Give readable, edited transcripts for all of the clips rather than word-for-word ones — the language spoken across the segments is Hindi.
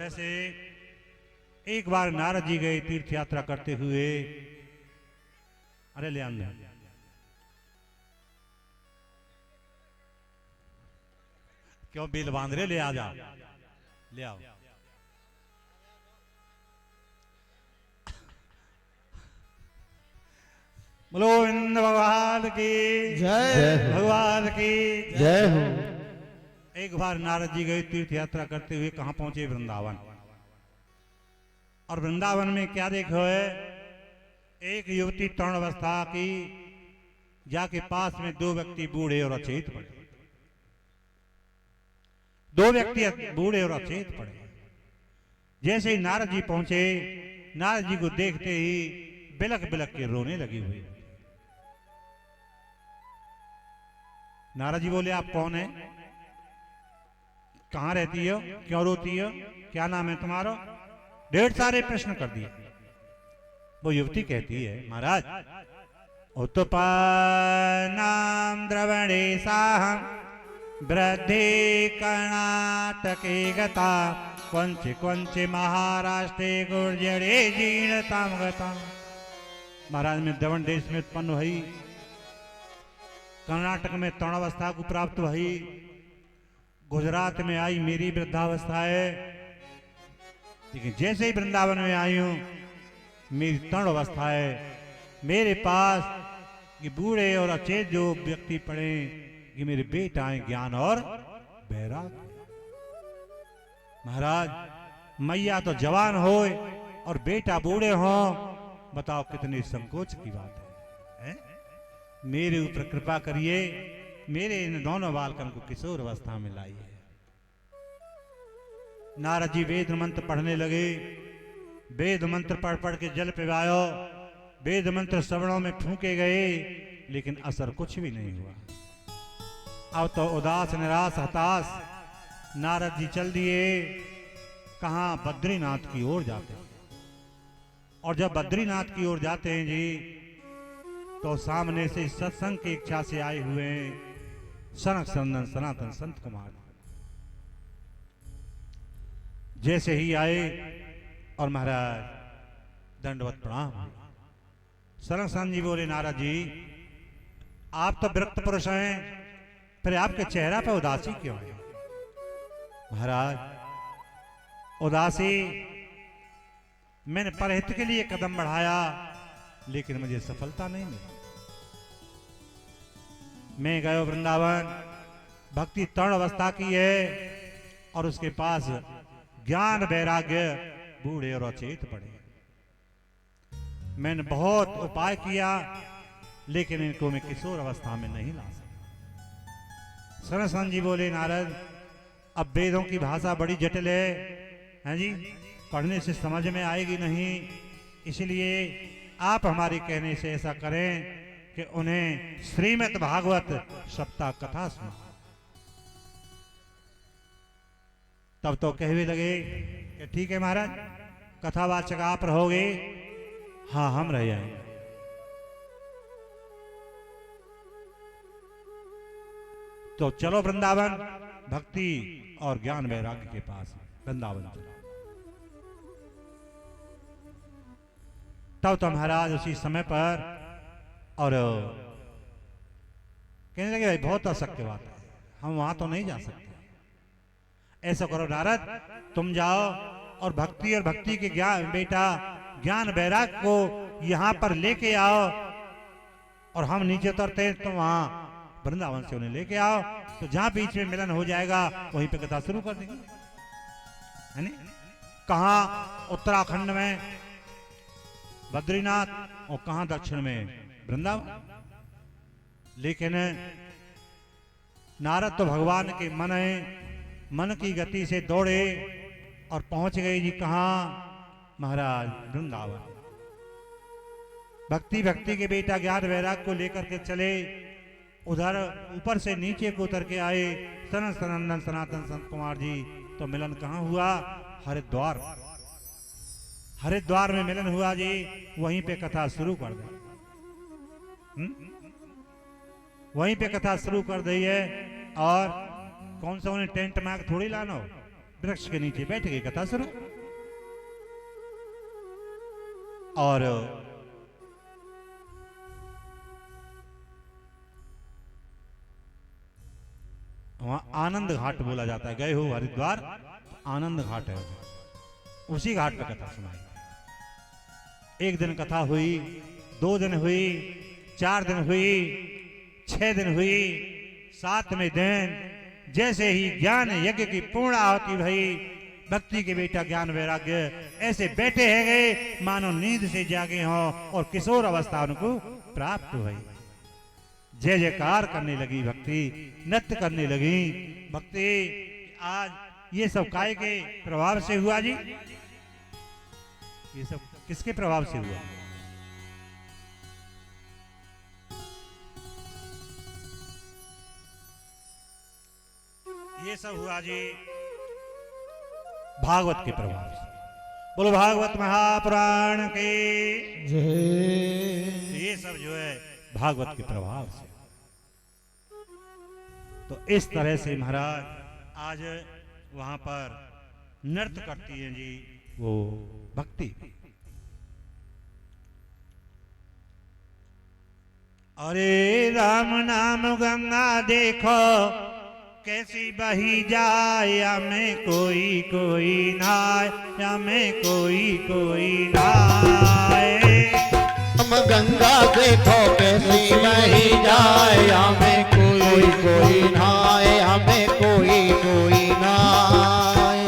ऐसे एक बार नारद जी गए तीर्थ यात्रा करते हुए। अरे ले आंदे क्यों बिल बांध रहे, ले आ जा, ले आओ। बोलो इंद भगवान की जय हो। भगवान की जय हो। एक बार नारद जी गए तीर्थ यात्रा करते हुए, कहां पहुंचे? वृंदावन। और वृंदावन में क्या देखो है, एक युवती तरुण अवस्था की, जाके पास में दो व्यक्ति बूढ़े और अचेत पड़े। दो व्यक्ति बूढ़े और अचेत पड़े। जैसे ही नारद जी पहुंचे, नारद जी को देखते ही बिलक बिलक के रोने लगी हुई। नारद जी बोले, आप कौन है, कहां रहती हो, क्यों रोती हो, क्या नाम है तुम्हारा? ढेर सारे प्रश्न कर दिए। वो युवती कहती है, महाराज उत्पन्नाम द्रवणे साहम वृद्धि कर्णाटके गता क्वंच क्वंच महाराष्ट्रे गुर्जरे जीर्णताम गता। महाराज में द्रवण देश में उत्पन्न हुई, कर्नाटक में तरुणावस्था को प्राप्त हुई, गुजरात में आई मेरी वृद्धावस्था है, लेकिन जैसे ही वृंदावन में आई हूं मेरी तरुण अवस्था है। मेरे पास ये बूढ़े और अचेत जो व्यक्ति पड़े, ये मेरे बेटा हैं ज्ञान और वैराग्य। महाराज मैया तो जवान हो और बेटा बूढ़े हो, बताओ कितनी संकोच की बात है? मेरे ऊपर कृपा करिए, मेरे इन दोनों बालकन को किशोर अवस्था में लाइए। नारद जी वेद मंत्र पढ़ने लगे। वेद मंत्र पढ़ पढ़ के जल पिवायो, वेद मंत्र श्रवणों में फूके गए, लेकिन असर कुछ भी नहीं हुआ। अब तो उदास निराश हताश नारद जी चल दिए। कहां? बद्रीनाथ की ओर जाते हैं। और जब बद्रीनाथ की ओर जाते हैं जी, तो सामने से सत्संग की इच्छा से आए हुए सनक सनंदन सनातन संत कुमार जैसे ही आए और महाराज दंडवत प्रणाम। सनक सनंदन जी बोले, नारद जी आप तो विरक्त पुरुष हैं, फिर आपके चेहरा पर उदासी क्यों है? महाराज उदासी, मैंने परहित के लिए कदम बढ़ाया, लेकिन मुझे सफलता नहीं मिली। मैं गयो वृंदावन, भक्ति तरुण अवस्था की है और उसके पास ज्ञान वैराग्य बूढ़े और अचेत पड़े। मैंने बहुत उपाय किया, लेकिन इनको मैं किशोर अवस्था में नहीं ला सका। सनसन जी बोले, नारद अब वेदों की भाषा बड़ी जटिल है जी, पढ़ने से समझ में आएगी नहीं, इसलिए आप हमारे कहने से ऐसा करें कि उन्हें श्रीमद् भागवत सप्ताह कथा सुना। तब तो कहने लगे कि ठीक है महाराज, कथावाचक आप रहोगे, हाँ हम रह जाएंगे। तो चलो वृंदावन, भक्ति और ज्ञान वैराग्य के पास वृंदावन चलो। तब तो महाराज उसी समय पर और कहने लगे, भाई बहुत अशक्य बात है, हम वहां तो नहीं जा सकते। ऐसा करो नारद, तुम जाओ और भक्ति और भक्ति के ज्ञान बेटा ज्ञान वैराग को यहां पर लेके आओ, और हम नीचे उतरते हैं, तो वहां वृंदावन से उन्हें लेके आओ, तो जहां बीच में मिलन हो जाएगा वहीं पे कथा शुरू कर देंगे। है नहीं? कहां? उत्तराखंड में बद्रीनाथ और कहां दक्षिण में वृंदावन। लेकिन नारद तो भगवान के मन है, मन की गति से दौड़े और पहुंच गए जी कहां? महाराज वृंदावन। भक्ति भक्ति के बेटा ज्ञान वैराग को लेकर के चले, उधर ऊपर से नीचे को उतर के आए सनन सनंदन सनातन संत कुमार जी। तो मिलन कहां हुआ? हरिद्वार। हरिद्वार में मिलन हुआ जी, वहीं पे कथा शुरू कर दी। वहीं पे कथा शुरू कर दी है। और कौन सा उन्हें टेंट में थोड़ी लाना हो, वृक्ष के नीचे बैठ के कथा सुनो। और वहां आनंद घाट बोला जाता है। गए हो हरिद्वार, आनंद घाट है, उसी घाट पे कथा सुनाई। एक दिन कथा हुई, 2 दिन हुई, 4 दिन हुई, 6 दिन हुई, 7वें दिन जैसे ही ज्ञान यज्ञ की पूर्ण आहुति भई, भक्ति के बेटा ज्ञान वैराग्य ऐसे बैठे है गए मानो नींद से जागे हों और किशोर अवस्था उनको प्राप्त हुई। जय जयकार करने लगी भक्ति, नृत्य करने लगी भक्ति। आज ये सब काय के प्रभाव से हुआ जी? ये सब किसके प्रभाव से हुआ? ये सब हुआ जी भागवत के प्रभाव से। बोलो भागवत महापुराण के जय। ये सब जो है भागवत के प्रभाव से। तो इस तरह से महाराज आज वहां पर नृत्य करती हैं जी वो भक्ति। अरे राम नाम गंगा देखो कैसी बही जाए, या में कोई कोई नाय, या में कोई कोई नाय। हम गंगा देखो कैसी बही जाए, हमें कोई कोई नहाए, हमें कोई कोई नहाए।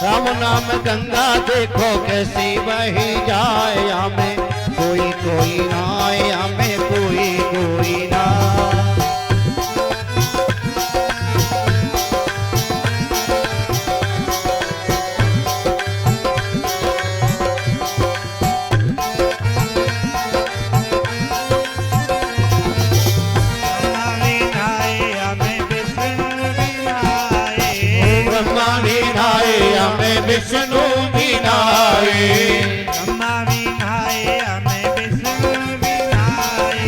राम नाम गंगा देखो कैसी बही जाए, हमें कोई कोई नहाए, हमें कोई कोई नहाए। विष्णु बिनाए, ब्रह्मा बिनाए हमें विष्णु बिनाए,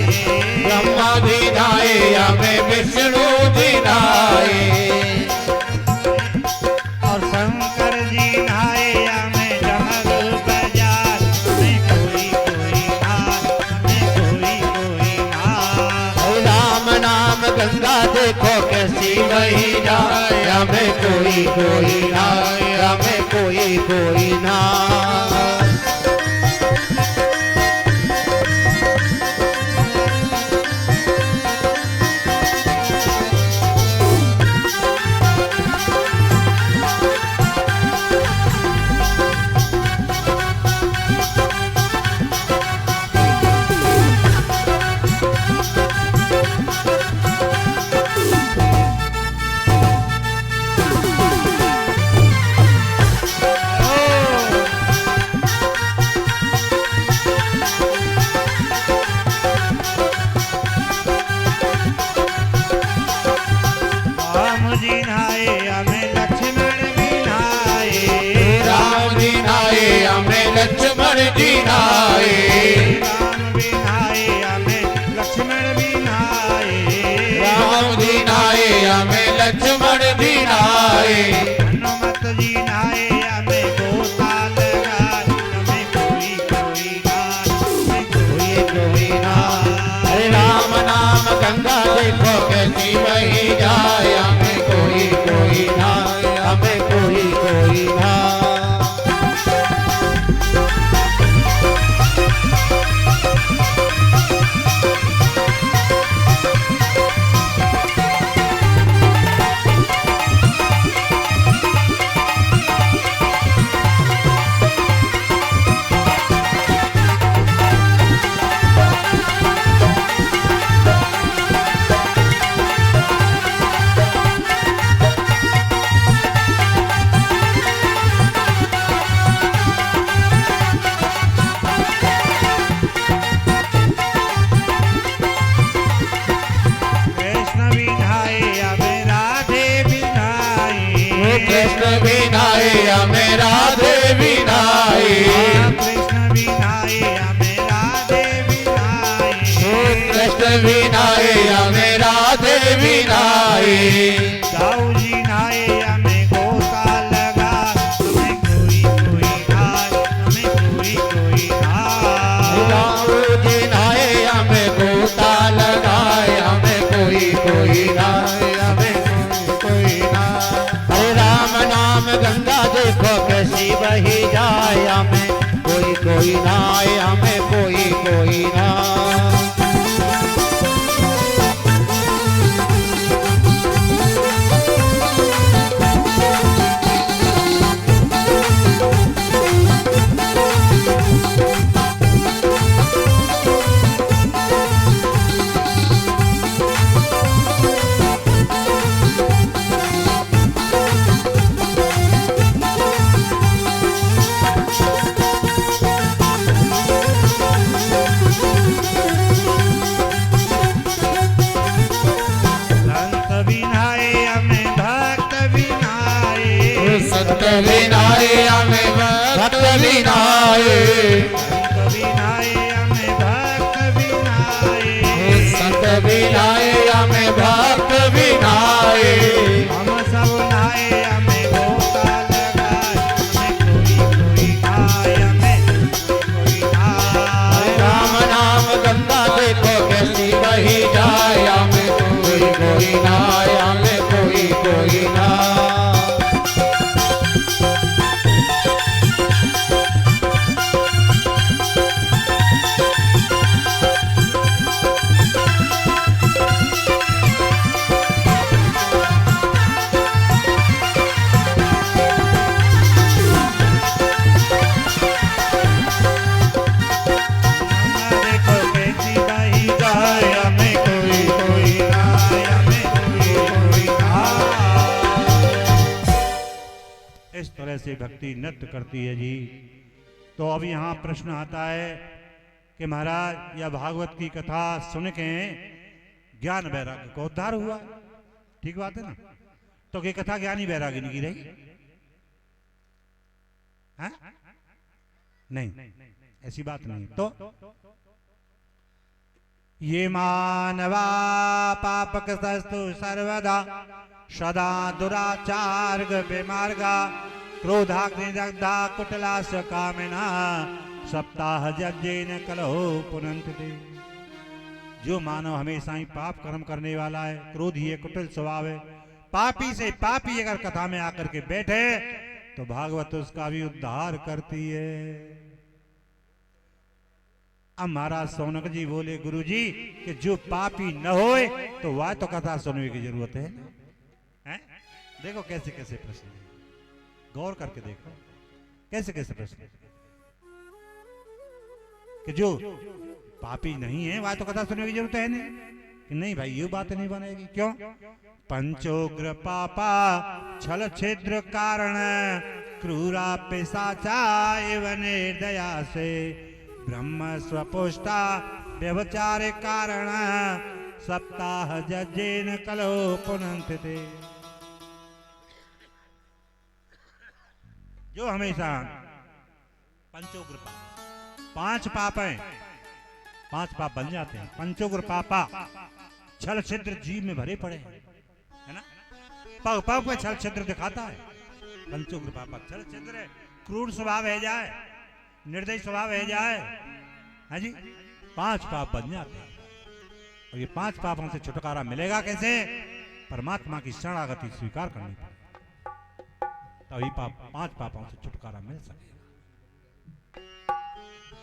ब्रह्मा बिनाए हमें विष्णु बिनाए। और शंकर जी नाए हमें डमरू बजाए, हमें कोई कोई नाच, हमें कोई कोई नाच। राम नाम गंगा देखो कैसी बही जाए, हमें कोई कोई नाय, हमें कोई कोई नाय। लक्ष्मण जी नाए, राम बिनाए हमें लक्ष्मण बिनाए, राम जी नाए हमें लक्ष्मण जी नाए। हनुमत जी नाए हमें गोपाल गाय, हमें कोई कोई गाय, हमें कोई कोई गाय। अरे राम नाम गंगा देखो कैसी बही जाए, हमें कोई कोई नाय, हमें कोई कोई नाय। कृष्ण बिनाए हमें राधे बिनाए, कृष्ण बिनाए हमें राधे बिनाए, कृष्ण बिनाए हमें राधे बिनाए। दाऊ जी नाए हमें गंगा देखो कैसी बही जाए हमें कोई ना आए हमें कोई ना संत विनाए हमें भक्त विनाए संत विनाए हमें भक्त विनाए हम सब नाए हमें गोपाल गाए कोई आए हमें कोई आए राम नाम गंगा देखो कैसी बही जाए हमें कोई ना आए हमें कोई ना इस तरह से भक्ति नृत्य करती है जी। तो अब यहाँ प्रश्न आता है कि महाराज यह भागवत की कथा सुन के ज्ञान वैराग्य को उद्धार हुआ, ठीक बात है ना? तो ये कथा ज्ञानी वैराग्य की रही है? नहीं, ऐसी बात नहीं। तो ये मानवा पापक सस्तु सर्वदा सदा दुराचार विमार्गा क्रोधाग्निदग्धा कुटलास कामिना सप्ताह यज्ञेन कलहो पुनन्ति। जो मानव हमेशा ही पाप कर्म करने वाला है, क्रोधी है, कुटिल स्वभाव है, पापी से पापी अगर कथा में आकर के बैठे तो भागवत उसका भी उद्धार करती है। अब महाराज सौनक जी बोले गुरु जी कि जो पापी न होए तो वह तो कथा सुनने की जरूरत है, हैं? देखो कैसे कैसे प्रश्न, गौर करके देखो कैसे कैसे प्रश्न कि जो पापी नहीं है वह तो कथा सुनने की जरूरत है नहीं कि नहीं भाई ये बात नहीं बनेगी। क्यों? पंचोग्र पापा छल छिद्र कारण क्रूरा पिशाचा एवं निर्दया से ब्रह्म स्वपुष्टा व्यवचार कारण सप्ताह यज्ञेन कलहो पुनन्ति। जो हमेशा पंचोग्र पाप, 5 पाप हैं, 5 पाप बन जाते हैं। पंचोग्र पापा छल छिद्र जीव में भरे पड़े हैं, है ना? पग पग पे छल छिद्र दिखाता है। पंचोग्र पापा छल छिद्र, क्रूर स्वभाव है जाए, निर्दयी स्वभाव है जाए, है जी, 5 पाप बन जाते हैं। और ये 5 पापों से छुटकारा मिलेगा कैसे? परमात्मा की शरणागति स्वीकार करनी पड़ेगी, तभी 5 पापों से छुटकारा मिल सकेगा।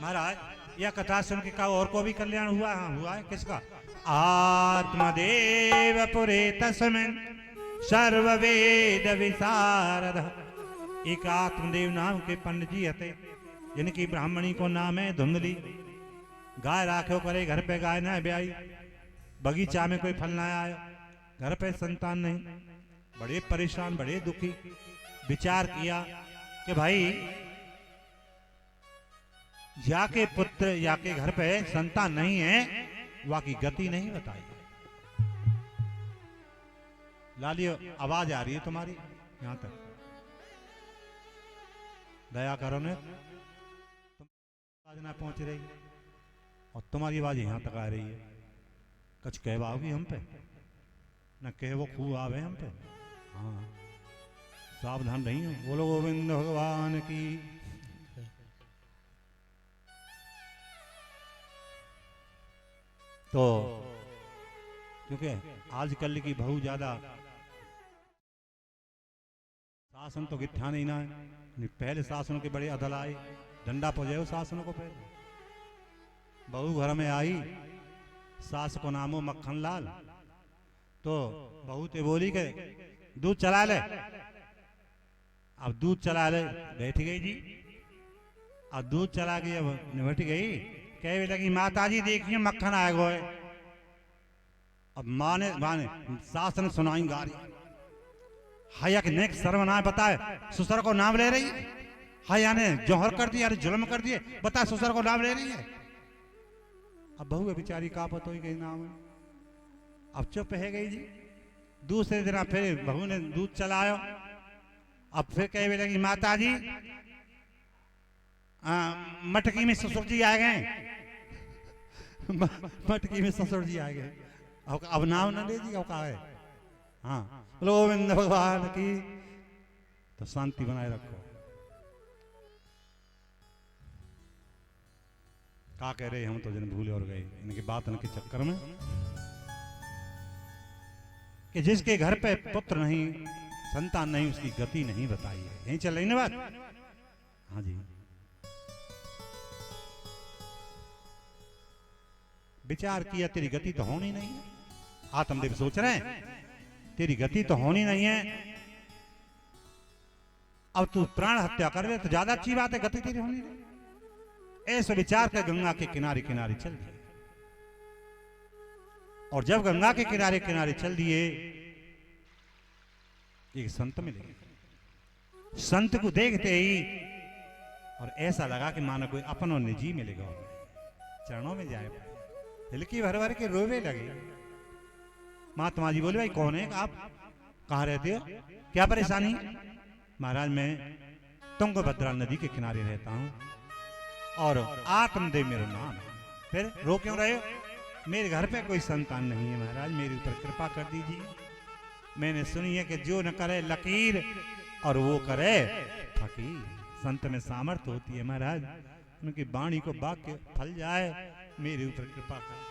महाराज यह कथा सुन के का और को भी कल्याण हुआ? हाँ हुआ है। किसका? आत्मदेव पुरे तस्मिन् सर्ववेद विशारद। एक आत्मदेव नाम के पंडित जी हते, जिनकी ब्राह्मणी को नाम है धुंधली। गाय राखो करे, घर पे गाय ना ब्याई, बगीचा में कोई फल ना आयो, घर पे संतान नहीं, बड़े परेशान, बड़े दुखी। विचार किया कि भाई जाके पुत्र या के घर पे संतान नहीं है, वहां की गति नहीं बताई। लालियो आवाज आ रही है तुम्हारी यहां तक, दया करो ने, आवाज ना पहुंच रही और तुम्हारी आवाज यहां तक आ रही है। कुछ कहवाओगी हम पे? न कहे वो खूब आवे हम पे। हाँ सावधान रही हो। बोलो गोविंद भगवान की। तो क्योंकि आजकल की बहू ज्यादा शासन तो गिठा नहीं ना है, पहले शासन के बड़े अदल आए, डंडा पहुंचे शासन को पहले। बहू घर में आई, सास को नामो मक्खन लाल, तो बहू ते बोली के दूध चला ले। अब दूध चला ले, बैठ गई जी। अब दूध चला गई, अब निबट गई, कहने लगी माता जी देखिए मक्खन आए गो। अब माने माने सास ने सुनाई गारी, हया के नेक सर्वनाश बताए, ससुर को नाम ले रही है। हया ने जौहर कर दिया, जुल्म कर दिए, बता ससुर को नाम ले रही है। अब बहू है बेचारी का पतो ही गई नाम है, अब चुप है गई जी। दूसरे दिन फिर बहू ने दूध चलायो, अब फिर कहने लगी माता जी मटकी में ससुर जी आ गए, मटकी में ससुर जी आ गए। अब नाम न ले जी, अब कहा है हाँ गोविंद भगवान की। तो शांति बनाए रखो। का कह रहे हम तो जन भूले और गए इनकी बात के चक्कर में, कि जिसके घर पे पुत्र नहीं, संतान नहीं, उसकी गति नहीं बताई है। यहीं चल रही ना बात? हाँ जी। विचार किया तेरी गति तो होनी नहीं है। आत्मदेव सोच रहे हैं तेरी गति तो होनी नहीं है, अब तू प्राण हत्या कर ले तो ज्यादा अच्छी बात है, गति तेरी होनी नहीं। ऐसे विचार कर गंगा के किनारे किनारे चल दिए। और जब गंगा के किनारे किनारे चल दिए, एक संत मिले। संत को देखते ही और ऐसा लगा कि मानो कोई अपनों निजी मिलेगा, चरणों में जाए, हिलकी भर भर के रोवे लगे। महात्मा जी बोले भाई कौन है आप, कहाँ रहते हो, क्या परेशानी? महाराज मैं तुंगभद्रा नदी के किनारे रहता हूँ और आत्मदेव मेरा नाम है। फिर रो क्यों रहे हो? मेरे घर पे कोई संतान नहीं है महाराज, मेरे ऊपर कृपा कर दीजिए। मैंने सुनी है कि जो न करे लकीर और वो करे फकीर। संत में सामर्थ्य होती है महाराज, उनकी वाणी को वाक्य फल जाए, मेरे ऊपर कृपा कर।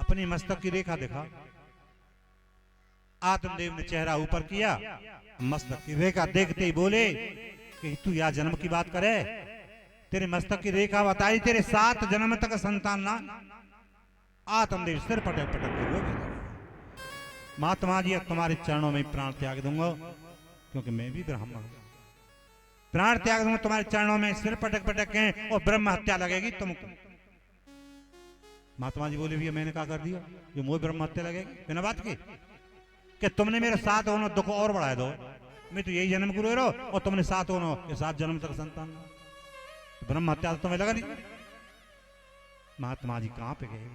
अपनी मस्तक की रेखा देखा, आत्मदेव ने चेहरा ऊपर किया, मस्तक की रेखा देखते ही बोले कि तू या जन्म की बात करे, तेरे मस्तक की रेखा बताई, तेरे 7 जन्म तक संतान ना। आत्मदेव सिर पटक पटक के रोगे। महात्मा जी अब तुम्हारे चरणों में प्राण त्याग दूंगा, क्योंकि मैं भी ब्राह्मण हूं। प्राण त्याग दूंगा तुम्हारे चरणों में, सिर पटक पटक के, और ब्रह्म हत्या लगेगी तुमको। महात्मा जी बोले भैया मैंने क्या कर दिया जो मुझे ब्रह्म हत्या लगेगी? बिना बात की कि तुमने मेरे 7 होना दुख और बढ़ाए दो, मैं तो यही जन्म को रो रहा हूं और तुमने 7 होना के 7 जन्म तक संतान, तो ब्रह्म हत्या तुम्हें लगा नहीं? महात्मा जी कहां पे गए?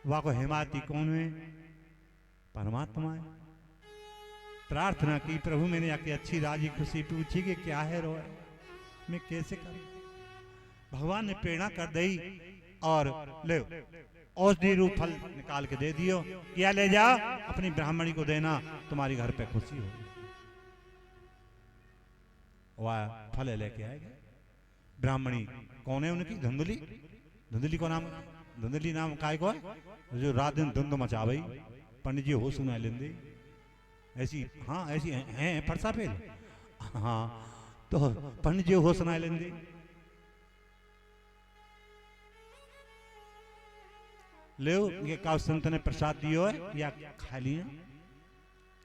वहां को हिमायती कौन है? परमात्मा है। प्रार्थना की प्रभु मैंने आके अच्छी राजी खुशी पूछी कि क्या है रो, मैं कैसे करूं? भगवान ने प्रेरणा कर दी और ले औषधि रूप फल निकाल के दे दियो, क्या ले जाओ अपनी ब्राह्मणी को देना, तुम्हारी घर पे खुशी होगी। वह फल लेके आएगा। ब्राह्मणी कौन है उनकी? धुंधली। धुंधली को नाम, धुंधली नाम काय को है जो रात दिन धुंध मचा भाई, पंडित जी हो सुना लेंदे ऐसी। हाँ ऐसी हैं फरसा पे। हाँ तो पंडित जी हो सुना लेंदे। ले ये काव संत ने प्रसाद दियो है या खा लिया?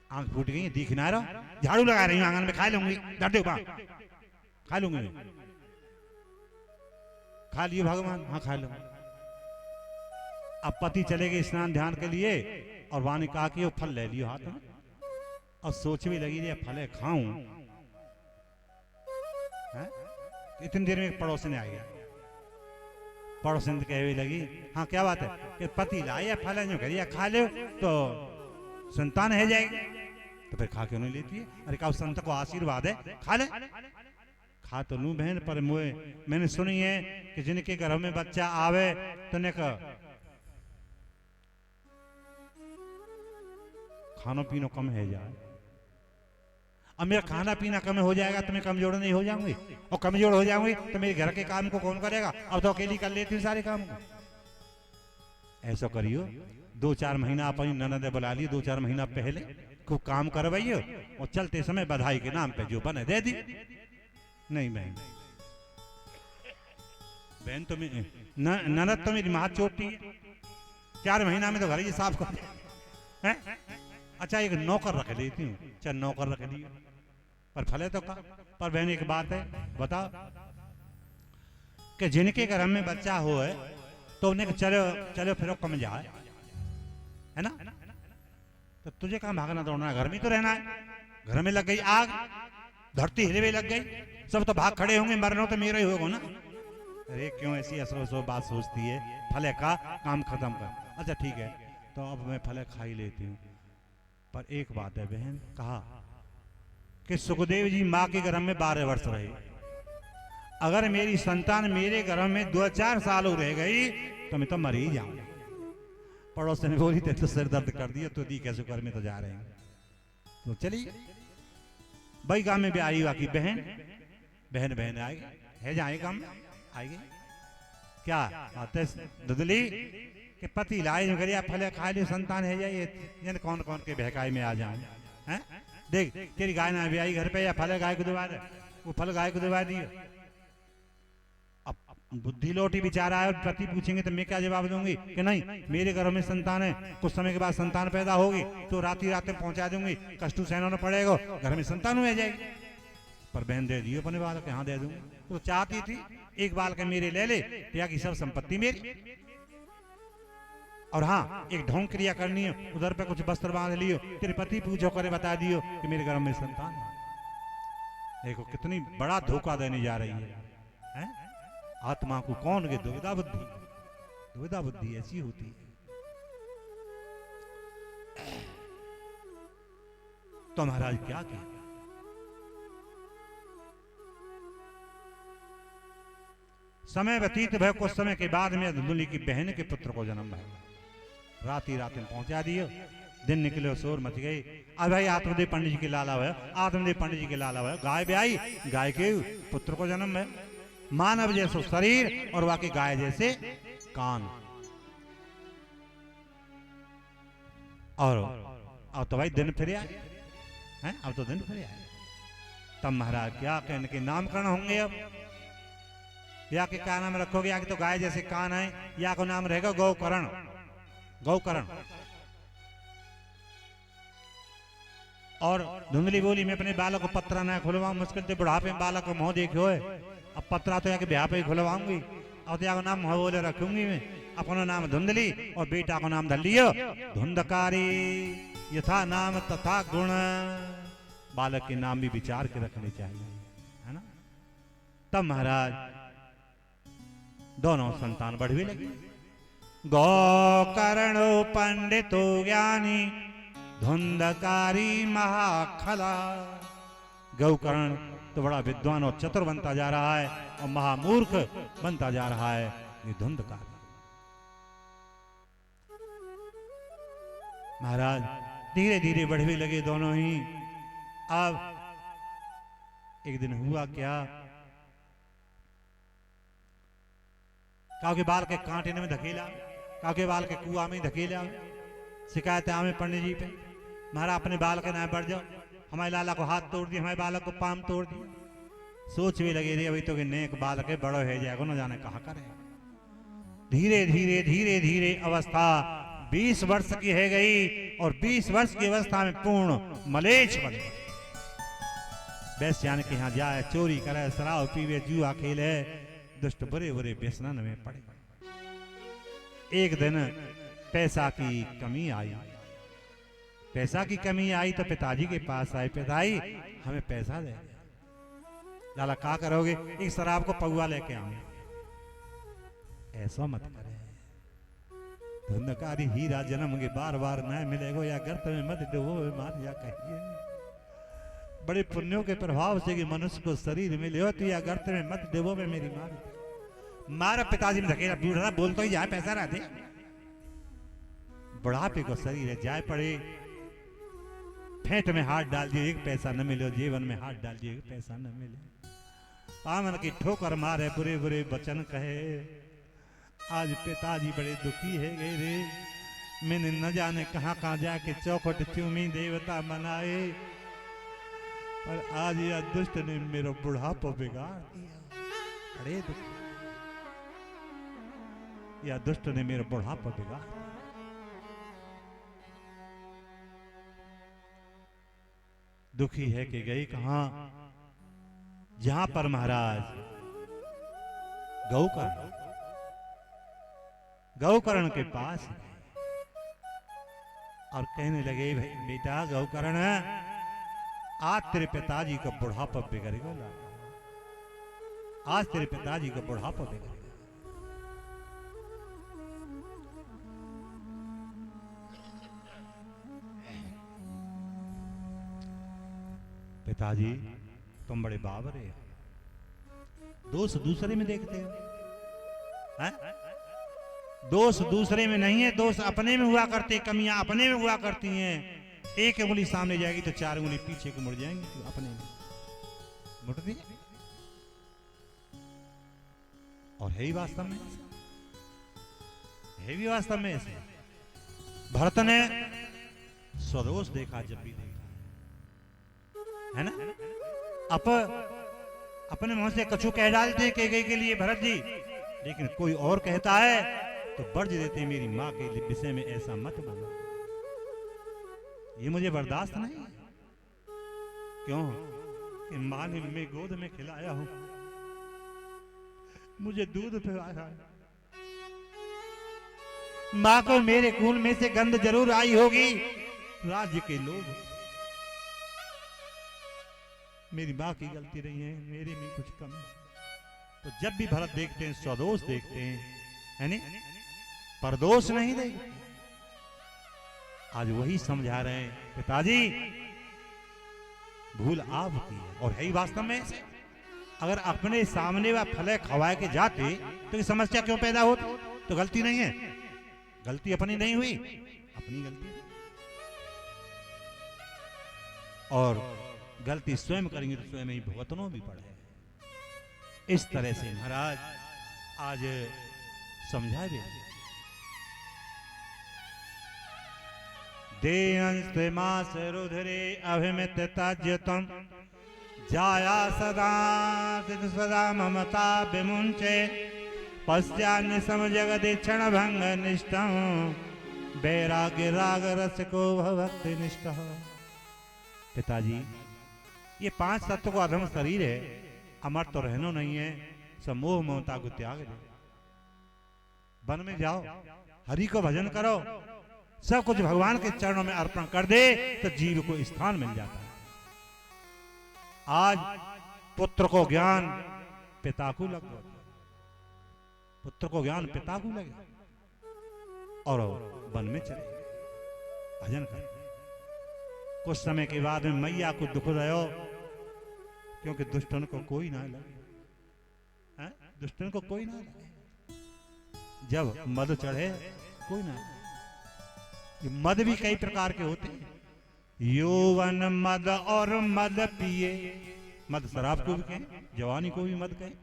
आंख फूट गई, दिख ना रहा, झाड़ू लगा रही हूँ आंगन में, खा लूंगी, डर खा लूंगी, खा लियो भगवान। हाँ खा लूंगा। अब पति चले गए स्नान ध्यान के लिए और वहां ने कहा कि वो फल ले लियो हाथ में, और सोच भी लगी ये फल खाऊं। इतनी देर में पड़ोसी ने आ गया। पड़ोसी ने कहने लगी हाँ क्या बात है कि पति लाया फल जो करिए खा लो तो संतान है जाएगी। तो फिर खा क्यों नहीं लेती है? अरे कहा संत को आशीर्वाद है, खा ले। खा तो लूं बहन, पर मैंने सुनी है कि जिनके घर में बच्चा आवे तो ने खाना पीना कम है जाए। अब मेरा खाना पीना कम हो जाएगा तो मैं कमजोर नहीं हो जाऊंगी, और कमजोर हो जाऊंगी तो मेरे घर के काम को कौन करेगा? अब तो अकेली कर लेती हूँ सारे काम को। ऐसा करियो 2-4 महीना अपनी ननद बुला ली 2-4 महीना पहले खूब काम करवाइयो और चलते समय बधाई के नाम पे जो बने दे दी। नहीं बहन, बहन तो ननद तो मेरी माँ चोटी है, 4 महीना में तो घर ही साफ कर दे। अच्छा एक नौकर रख लेती हूँ, चाहे नौकर रख ली पर फले तो का। पर बहन एक बात है बताओ कि जिनके घर में बच्चा हो है तो उन्हें चलो चलो फिर कम जाए, है ना? तो तुझे कहाँ भागना दौड़ना है, घर में तो रहना है। घर में लग गई आग, धरती हिलवे लग गई, सब तो भाग खड़े होंगे, मरना तो मेरा ही होगा ना। अरे क्यों ऐसी असरो बात सोचती है, फले का काम खत्म कर। अच्छा ठीक है तो अब मैं फले खा ही लेती हूँ। पर एक बात है बहन, कहा कि सुखदेव जी माँ के गर्भ में 12 वर्ष रहे, अगर मेरी संतान मेरे गर्भ में 2-4 साल रह गई तो मैं तो मर ही जाऊंगा। पड़ोस ने बोली तो सिर दर्द कर दिया तो दी कैसे कर में तो जा रहे हैं। तो चलिए भाई गांव में भी आई हुआ की बहन बहन आएगी है जाए गांव में आएगी क्या बात है दुदली के पति लाए जो गरिया फले खा ली संतान है जाए कौन कौन के बहकाई में आ जाए हैं। देख तेरी गाय ना भी आई घर पे या फले गाय को दबा दे, वो फल गाय को दबा दियो। अब बुद्धि लोटी बेचारा है, पति पूछेंगे तो मैं क्या जवाब दूंगी कि नहीं मेरे घर में संतान है, कुछ समय के बाद संतान पैदा होगी तो रात में पहुंचा दूंगी, कष्टू सहना पड़ेगा, घर में संतान हो जाएगी। पर बहन दे दियो अपने बालक यहाँ दे दूंगी। तो चाहती थी एक बाल के मेरे ले ले या की सब संपत्ति मेरी, और हाँ एक ढोंग क्रिया करनी है, उधर पे कुछ वस्त्र बांध लियो, तेरे पति पूछो करे बता दियो कि मेरे घर में संतान है। देखो कितनी बड़ा धोखा देने जा रही है? आत्मा को कौन के दुविधा बुद्धि ऐसी होती है। तो महाराज क्या किया, समय व्यतीत भय कुछ समय के बाद में धुंधली की बहन के पुत्र को जन्म है। रात में पहुंचा दियो, दिन निकले शोर मच गई। अब भाई आत्मदेव पंडित जी के लाला हुआ, आत्मदेव पंडित जी के लाला हुआ, गाय भी आई, गाय के पुत्र को जन्म है। मानव जैसो शरीर और वाकई गाय जैसे कान। और अब तो भाई दिन फिर आए हैं, अब तो दिन फिर आए। तब महाराज क्या कहने के नामकरण होंगे, अब या के क्या नाम रखोगे, या कि तो गाय जैसे कान है, या को नाम रहेगा गौकरण। गौकरण। और धुंधली बोली मैं अपने बालक को पत्रा ना खुलवाऊं, मुश्किल से बुढ़ापे में बालक को मुंह देखो है, अब पत्रा तो या के ब्याह पे ही खुलवाऊंगी, और तो या को नाम मुंह बोले रखूंगी मैं। अपना नाम धुंधली और बेटा को नाम धर लियो धुंधकारी, यथा नाम तथा गुण। बालक के नाम भी विचार के रखने चाहिए, है ना? तब महाराज दोनों संतान बढ़वे लगे। गौकर्णो पंडितो ज्ञानी धुंधकारी महाखला। गौकर्ण तो बड़ा विद्वान और चतुर बनता जा रहा है और महामूर्ख बनता जा रहा है ये धुंधकार। महाराज धीरे धीरे बढ़वे लगे दोनों ही। अब एक दिन हुआ क्या, काके बाल के कांटे में धकेला, काके बाल के कुआ में धकेला। शिकायत आवे पंडित जी पे, महाराज अपने बाल के ना बढ़ जाओ, हमारे लाला को हाथ तोड़ दिया, हमारे बालक को पाम तोड़ दिया। सोच भी लगी रही अभी तो कि नेक बाल के बड़ो है जाएगा, न जाने कहा करे। धीरे धीरे धीरे धीरे अवस्था 20 वर्ष की है गई और 20 वर्ष की अवस्था में पूर्ण मलेच्छ बन गए। वैश्यान के यहाँ जाए, चोरी करे, शराब पीवे, जुआ खेले, दुष्ट बुरे बुरे व्यसनन में पड़े। एक दिन पैसा की कमी आई, पैसा की कमी आई तो पिताजी के पास आए, पिताजी हमें पैसा दे। लाला क्या करोगे, एक शराब को पौवा लेके आऊंगे। ऐसा मत करे, धुंधकारी हीरा जन्म के बार बार न मिलेगो, या गर्त में मत डुबो मार या कहिए। बड़े पुण्यों के प्रभाव से कि मनुष्य को शरीर मिले हो तो या गर्त में मत डुबो में मेरी मार। पिताजी ने धकेला, बूढ़ा बोल तो ही जाए पैसा रह दे। बुढ़ापे को शरीर है, जाए पड़े, फेंट में हाथ डाल दिए, एक पैसा न मिले, जीवन में हाथ डाल दिए, एक पैसा न मिले। पामन की ठोकर मारे, बुरे बुरे वचन कहे। आज पिताजी बड़े दुखी है गए रे, मैंने न जाने कहां कहां जाके चौखट चूमी देवता बनाए, पर आज यह दुष्ट ने मेरा बुढ़ापा बिगाड़ दिया। अरे दुष्ट, यह दुष्ट ने मेरा बुढ़ापा बिगाड़ दिया। दुखी है कि गई कहां, जहां पर महाराज गौकर्ण के पास और कहने लगे, भाई बेटा गौकर्ण, आज तेरे पिताजी का बुढ़ापा बिगड़ेगा, आज तेरे पिताजी का बुढ़ापा बिगड़ेगा। पिताजी तुम बड़े बावरे हो, दोष दूसरे में देखते हो, हैं? दोष दूसरे में नहीं है, दोष अपने में हुआ करते, कमियां अपने में हुआ करती हैं। एक उंगली सामने जाएगी तो चार उंगली पीछे को मुड़ जाएंगी, तो अपने में मुड़ती है। और है ही वास्तव में, है भी वास्तव में ऐसे। भरत ने स्वदोष देखा जब भी देखा, है ना। अपने मुंह से कछु कह डालते कैकेयी के लिए भरत जी, लेकिन कोई और कहता है तो वर्ज देते, मेरी माँ के विषय में ऐसा मत बोलो, ये मुझे बर्दाश्त नहीं। क्यों कि माँ ने मैं गोद में खिलाया हूं, मुझे दूध पिलाया है, माँ को मेरे खून में से गंध जरूर आई होगी, राज्य के लोग, मेरी माँ की गलती रही है, मेरे में कुछ कम है। तो जब भी भरत देखते हैं स्वदोष देखते हैं, है नहीं, परदोष नहीं देखते। आज वही समझा रहे हैं, पिताजी भूल आपकी है, और है ही वास्तव में ऐसे। अगर अपने सामने वह फले खवाए के जाते तो ये समस्या क्यों पैदा होती? तो गलती नहीं है, गलती अपनी नहीं हुई, अपनी गलती, और गलती स्वयं करेंगे तो स्वयं ही भुगतना भी पड़े। इस तरह से महाराज आज समझा दे, देयंस्ते मास रुधरे अभिमित ताज्यतम जाया सदा सदा ममता विमुंचे पश्चान्य समजगति क्षण भंग निष्ठम वैराग्य राग रस को भक्ति निष्ठ। पिताजी ये पांच तत्व को अधम शरीर है, अमर तो रहना नहीं है, समोह ममता को त्याग दे, वन में जाओ, हरि को भजन करो, सब कुछ भगवान के चरणों में अर्पण कर दे तो जीव को स्थान मिल जाता है। आज पुत्र को ज्ञान पिता को लग गया, पुत्र को ज्ञान पिता को लगे और वन में चले भजन कर। कुछ समय के बाद में मैया को दुख रहो, क्योंकि दुष्टन को कोई ना लगे, दुष्टन को कोई ना लगे, जब मद चढ़े कोई ना। ये मद भी कई प्रकार के होते हैं, यौवन मद और मद पिए, मद शराब को भी कहें, जवानी को भी मद कहें।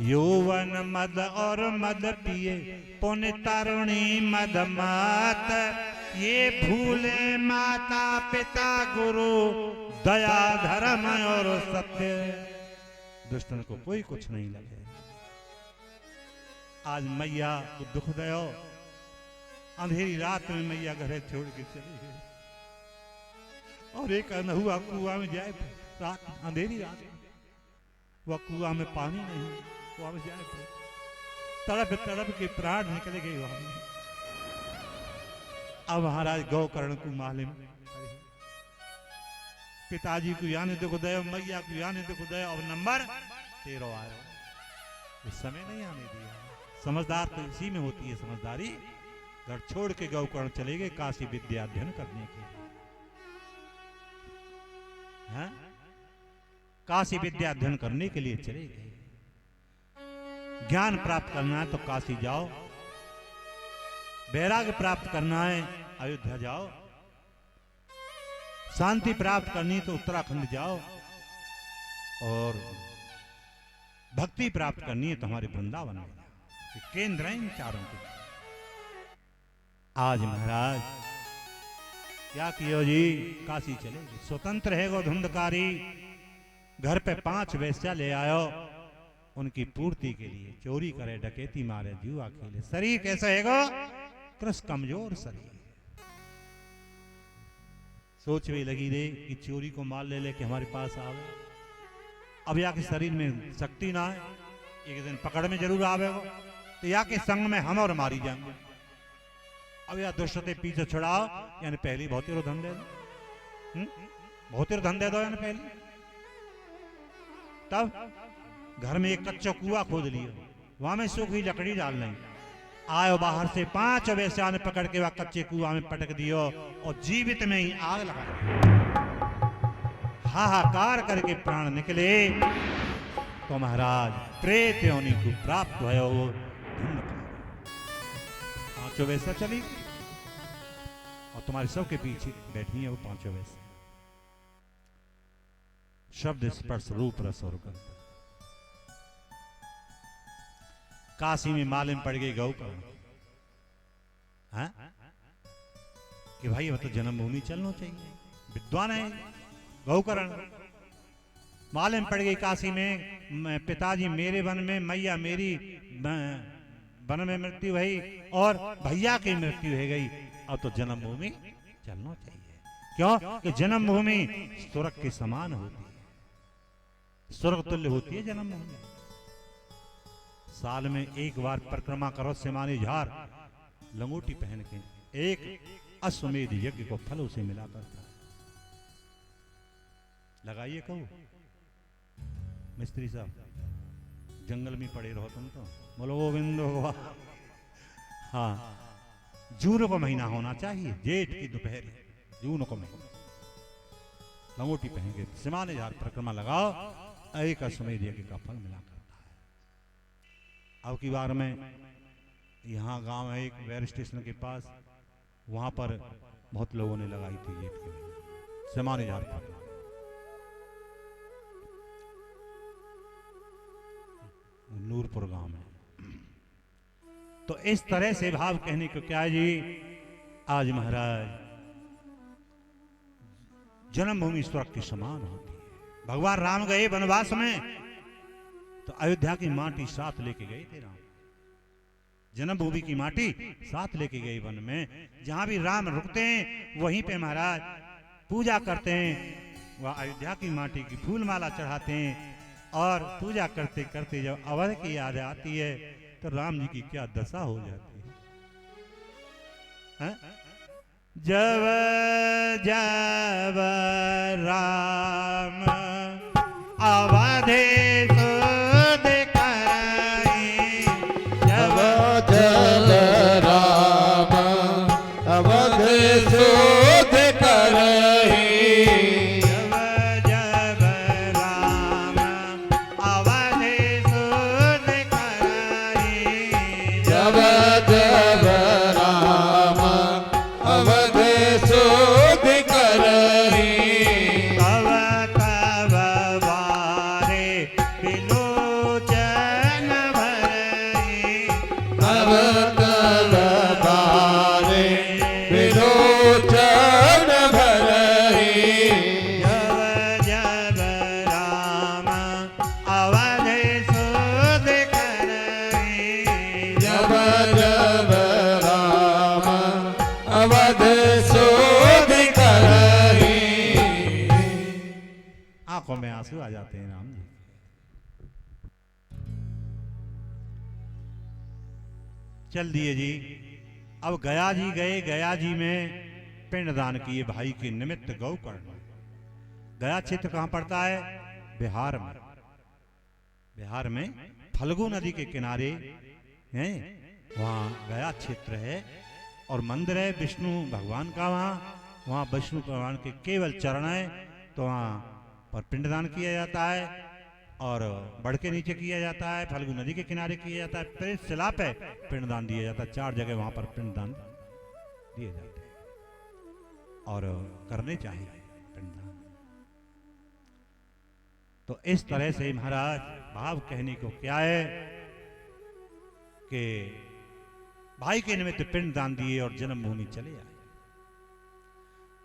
यौवन मद और मद पिए पुण्य तरुणी मद मात, ये भूले माता पिता गुरु दया धर्म और सत्य, दुष्टन को कोई कुछ नहीं लगे। आज मैया को दुख दयो, अंधेरी रात में मैया घर छोड़ के चली गई, और एक अनहुआ कुआं में जाए, रात अंधेरी रात में, वह कुआं में पानी नहीं, कुआं में जाए, तड़प तड़प के प्राण निकल गए वहां में। अब महाराज गौकर्ण को मालूम, पिताजी को यानी दुख दयो, मैया को यानी दुख दयो, अब नंबर 13 आया, इस समय नहीं आने दिया। समझदार तो इसी में होती है समझदारी। घर छोड़ के गौकर्ण चले गए काशी विद्या अध्ययन करने के लिए, हाँ? काशी विद्या अध्ययन करने के लिए चले गए। ज्ञान प्राप्त करना है तो काशी जाओ, वैराग्य प्राप्त करना है अयोध्या जाओ, शांति प्राप्त करनी तो उत्तराखंड जाओ, और भक्ति प्राप्त करनी है तो हमारे वृंदावन में जाओ। केंद्र हैं इन चारों के। आज महाराज क्या कियो जी, काशी चले गए। स्वतंत्र है गो धुंधकारी, घर पे 5 वेश्या ले आयो उनकी पूर्ति के लिए। चोरी करे, डकैती मारे, जुआ खेले। शरीर कैसा है गो, कृष कमजोर शरीर। सोच भी लगी रे कि चोरी को माल ले लेके हमारे पास आवे। अब या के शरीर में शक्ति ना है, एक दिन पकड़ में जरूर आवेगा, तो या के संग में हम और मारी जाएंगे। अब या दुष्टते पीछे छुड़ाओ, यानी पहली बहुत धन दे दो, बहुत धन दे दो यानी पहली। तब घर में एक कच्चा कुआं खोद लिया, वहां में सूखी लकड़ी डाल नहीं। आयो बाहर से 5 वेश्या ने पकड़ के वह कच्चे कुआं में पटक दियो और जीवित में ही आग लगा दी। हाहाकार करके प्राण निकले तो महाराज प्रेत योनि को प्राप्त भयो। 5 वेश्या चली और तुम्हारे सबके पीछे बैठी है वो 5 वेश्या। शब्द स्पर्श रूप रस और गंध। काशी में मालूम पड़ गई गौकर्ण, हाँ? कि भाई वो तो जन्मभूमि चलना चाहिए, विद्वान है गौकर्ण। मालूम पड़ गई काशी में पिताजी मेरे वन में, मैया मेरी वन में मृत्यु हुई और भैया की मृत्यु हो गई। अब तो जन्मभूमि चलना चाहिए। क्यों कि जन्मभूमि स्वर्ग के समान होती है, स्वर्ग तुल्य होती है जन्मभूमि। साल में एक बार परिक्रमा करो सिमानी झार, लंगोटी पहन के। एक अश्वमेध यज्ञ को फल उसे मिला करता है। लगाइए कहो मिस्त्री साहब, जंगल में पड़े रहो तुम तो। बोलो गोविंद भगवान। हाँ, जून को महीना होना चाहिए, जेठ की दोपहर, जून को महीना। लंगोटी पहन के सिमानी झार परिक्रमा लगाओ, एक अश्वमेध यज्ञ का फल मिला। अब की बार में यहाँ गांव है एक वेयर स्टेशन के पास, वहां पर बहुत लोगों ने लगाई थी जेठ के महीने सिमानी झार पर। नूरपुर गांव में। तो इस तरह से भाव कहने को क्या है जी, आज महाराज जन्मभूमि स्वर्ग के समान होती है। भगवान राम गए वनवास में तो अयोध्या की माटी साथ लेके गए थे राम। जन्मभूमि की माटी साथ लेके गए वन में। जहां भी राम रुकते हैं वहीं पे महाराज पूजा करते हैं। वह अयोध्या की माटी की फूल माला चढ़ाते हैं और पूजा करते करते जब अवध की याद आती है तो राम जी की क्या दशा हो जाती है। जब जब राम अवधे आंखों में आंसू आ जाते हैं राम जी। चल दिए जी। अब गया जी गए, गया जी में पिंडदान किए भाई के निमित्त गौकर्ण। गया क्षेत्र कहां पड़ता है? बिहार में। बिहार में फल्गु नदी के किनारे है, वहां गया क्षेत्र है और मंदिर है विष्णु भगवान का। वहां विष्णु भगवान के केवल चरण है, तो वहां पर पिंडदान किया जाता है और बढ़ के नीचे किया जाता है, फल्गु नदी के किनारे किया जाता है, फिर शिला पे पिंडदान दिया जाता है। 4 जगह वहां पर पिंडदान दिए जाते हैं और करने चाहिए पिंडदान। तो इस तरह से महाराज भाव कहने को क्या है कि भाई के निमित्त पिंड दान दिए और जन्मभूमि चले आए।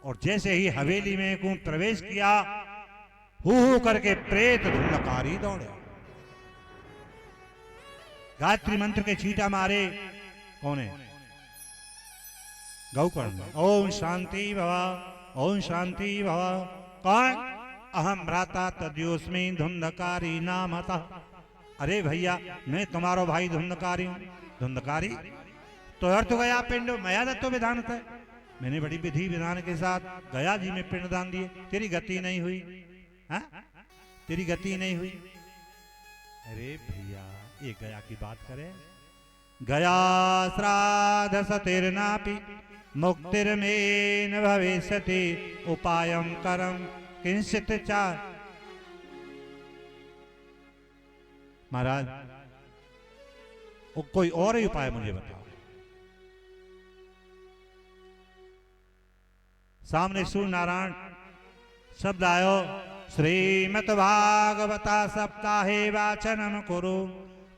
और जैसे ही हवेली में को प्रवेश किया, हू करके प्रेत धुंधकारी दौड़े, गायत्री मंत्र के छींटा मारे। कौन है? गौकर्ण। ओम शांति भवा, ओम शांति भवा। कौन? अहम भ्राता तद्योस्मि धुंधकारी नामतः। अरे भैया, मैं तुम्हारो भाई धुंधकारी हूं। धुंधकारी तो अर्थ गया पिंड मया दत्तो विधान था। मैंने बड़ी विधि विधान के साथ गया जी में पिंड दान दिए, तेरी गति नहीं हुई। हा? तेरी गति नहीं हुई। अरे भैया, ये गया की बात करे। गया श्राद्ध सतिर्नापि मुक्तिर्मेन भविष्यति उपायं करम किंचित चा। महाराज, वो कोई और ही उपाय मुझे बताओ। सामने सूर्य नारायण शब्द आयो, श्रीमद् भागवता सप्ताहे वाचनम करो।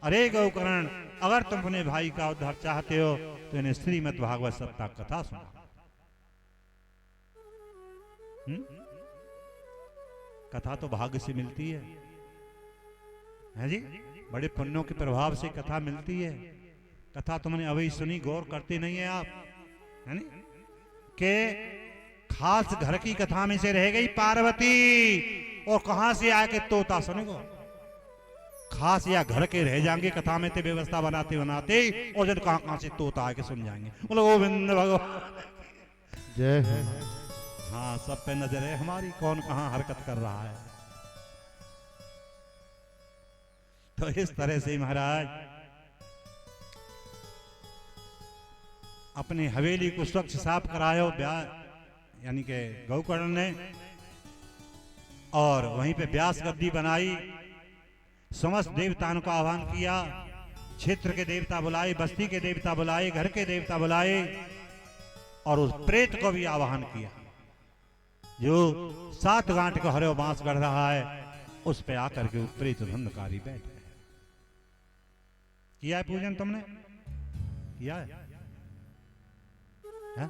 अरे गौकर्ण, अगर तुम अपने भाई का उद्धार चाहते हो तो इन्हें श्रीमद् भागवत सप्ताह कथा सुना। कथा तो भाग्य से मिलती है जी, बड़े पुण्यों के प्रभाव से कथा मिलती है। कथा तुमने अभी सुनी, गौर करते नहीं है आप, है नी? के खास घर की कथा में से रह गई पार्वती, और कहां से आके तोता सुनेगो। खास या घर के रह जाएंगे कथा में ते व्यवस्था बनाते बनाते, और जब कहां से तोता आके सुन जाएंगे। बोलो गोविंद भगवान जय। हाँ, सब पे नजर है हमारी, कौन कहां हरकत कर रहा है। तो इस तरह से महाराज अपनी हवेली को स्वच्छ साफ करायो, यानी कि गौकर्ण ने, और वहीं पे व्यास गद्दी बनाई। समस्त देवताओं का आह्वान किया, क्षेत्र के देवता बुलाए, बस्ती के देवता बुलाए, घर के देवता बुलाए, और उस प्रेत को भी आह्वान किया जो 7 गांठ का हरे बांस गढ़ रहा है, उस पे आकर के प्रेत धुंधकारी बैठ गए। किया है पूजन तुमने? किया है? है?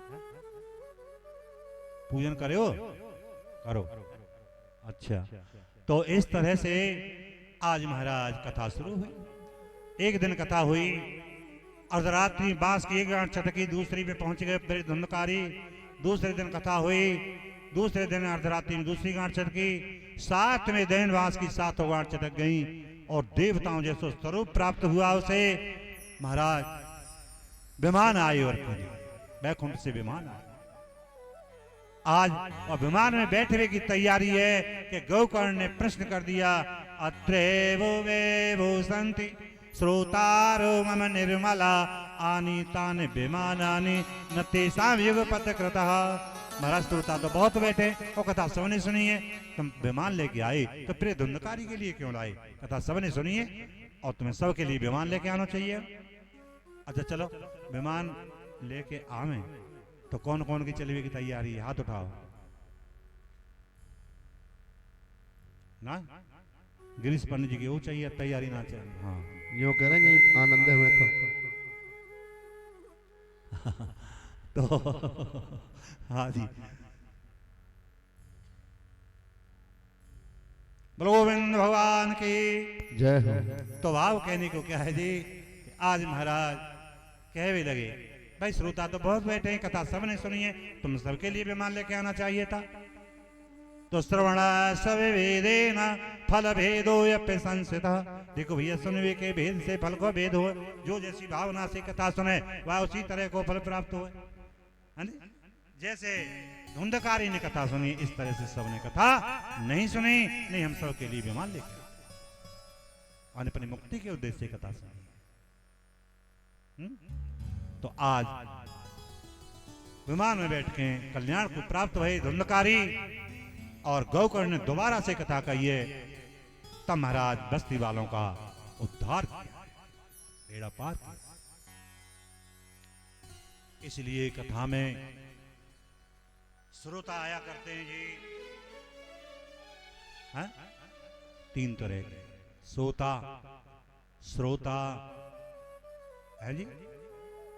पूजन करे हो? करो। अच्छा, तो इस तरह से आज महाराज कथा शुरू हुई। एक दिन कथा हुई, अर्धरात्रि बांस की एक गांठ चटकी, दूसरी में पहुंच गए प्रेत धुंधकारी। दूसरे दिन कथा हुई, दूसरे दिन अर्धरात्रि में दूसरी गांठ चटकी, 7वें दिन बांस की 7 गांठ चटक गई, और देवताओं जैसा स्वरूप प्राप्त हुआ उसे। महाराज विमान आए, और वैकुंठ से विमान आए आज, और विमान में बैठने की तैयारी है कि गौकर्ण ने प्रश्न कर दिया, अत्रेवो वे भूसंति श्रोतारो मम निर्मला आनीतानि विमानानि न तेषां युगपत् कृतः। महाराज, श्रोता तो बहुत बैठे और कथा सबने सुनी है, तुम विमान लेके आए तो प्रेत धुंधकारी के लिए क्यों लाए? कथा सबने सुनी है और तुम्हें सबके लिए विमान लेके आना चाहिए। अच्छा चलो, विमान लेके आवे तो कौन कौन की चलने की तैयारी है? हाथ उठाओ ना। गिरीश पंडित जी की वो चाहिए तैयारी, ना चाहिए? हाँ, यो कह रहे हैं आनंद हुए तो हाँ जी, बोलो गोविंद भगवान की जय हो। तो भाव कहने को क्या है जी, आज महाराज कह भी लगे, भाई श्रोता तो बहुत बैठे हैं, कथा सबने सुनी है, तुम सबके लिए विमान लेके आना चाहिए था। तो श्रवण सविभेदेन फल भेदो यप्य संसिता। देखो भैया, सुनवे के भेद से फल को भेद हो, जो जैसी भावना से कथा सुने वह उसी तरह को फल प्राप्त हो। जैसे धुंधकारी ने कथा सुनी, इस तरह से सबने कथा नहीं सुनी, नहीं हम सब के लिए विमान लेके और अपनी मुक्ति के उद्देश्य से कथा सुनी। तो आज विमान में बैठ के कल्याण को प्राप्त हुए धुंधकारी, और गौकर्ण ने दोबारा से कथा कही है, तब महाराज बस्ती वालों का उद्धार किया, बेड़ा पार किया। इसलिए कथा में श्रोता आया करते हैं जी, हैं? 3 तरह के, सोता, श्रोता है जी,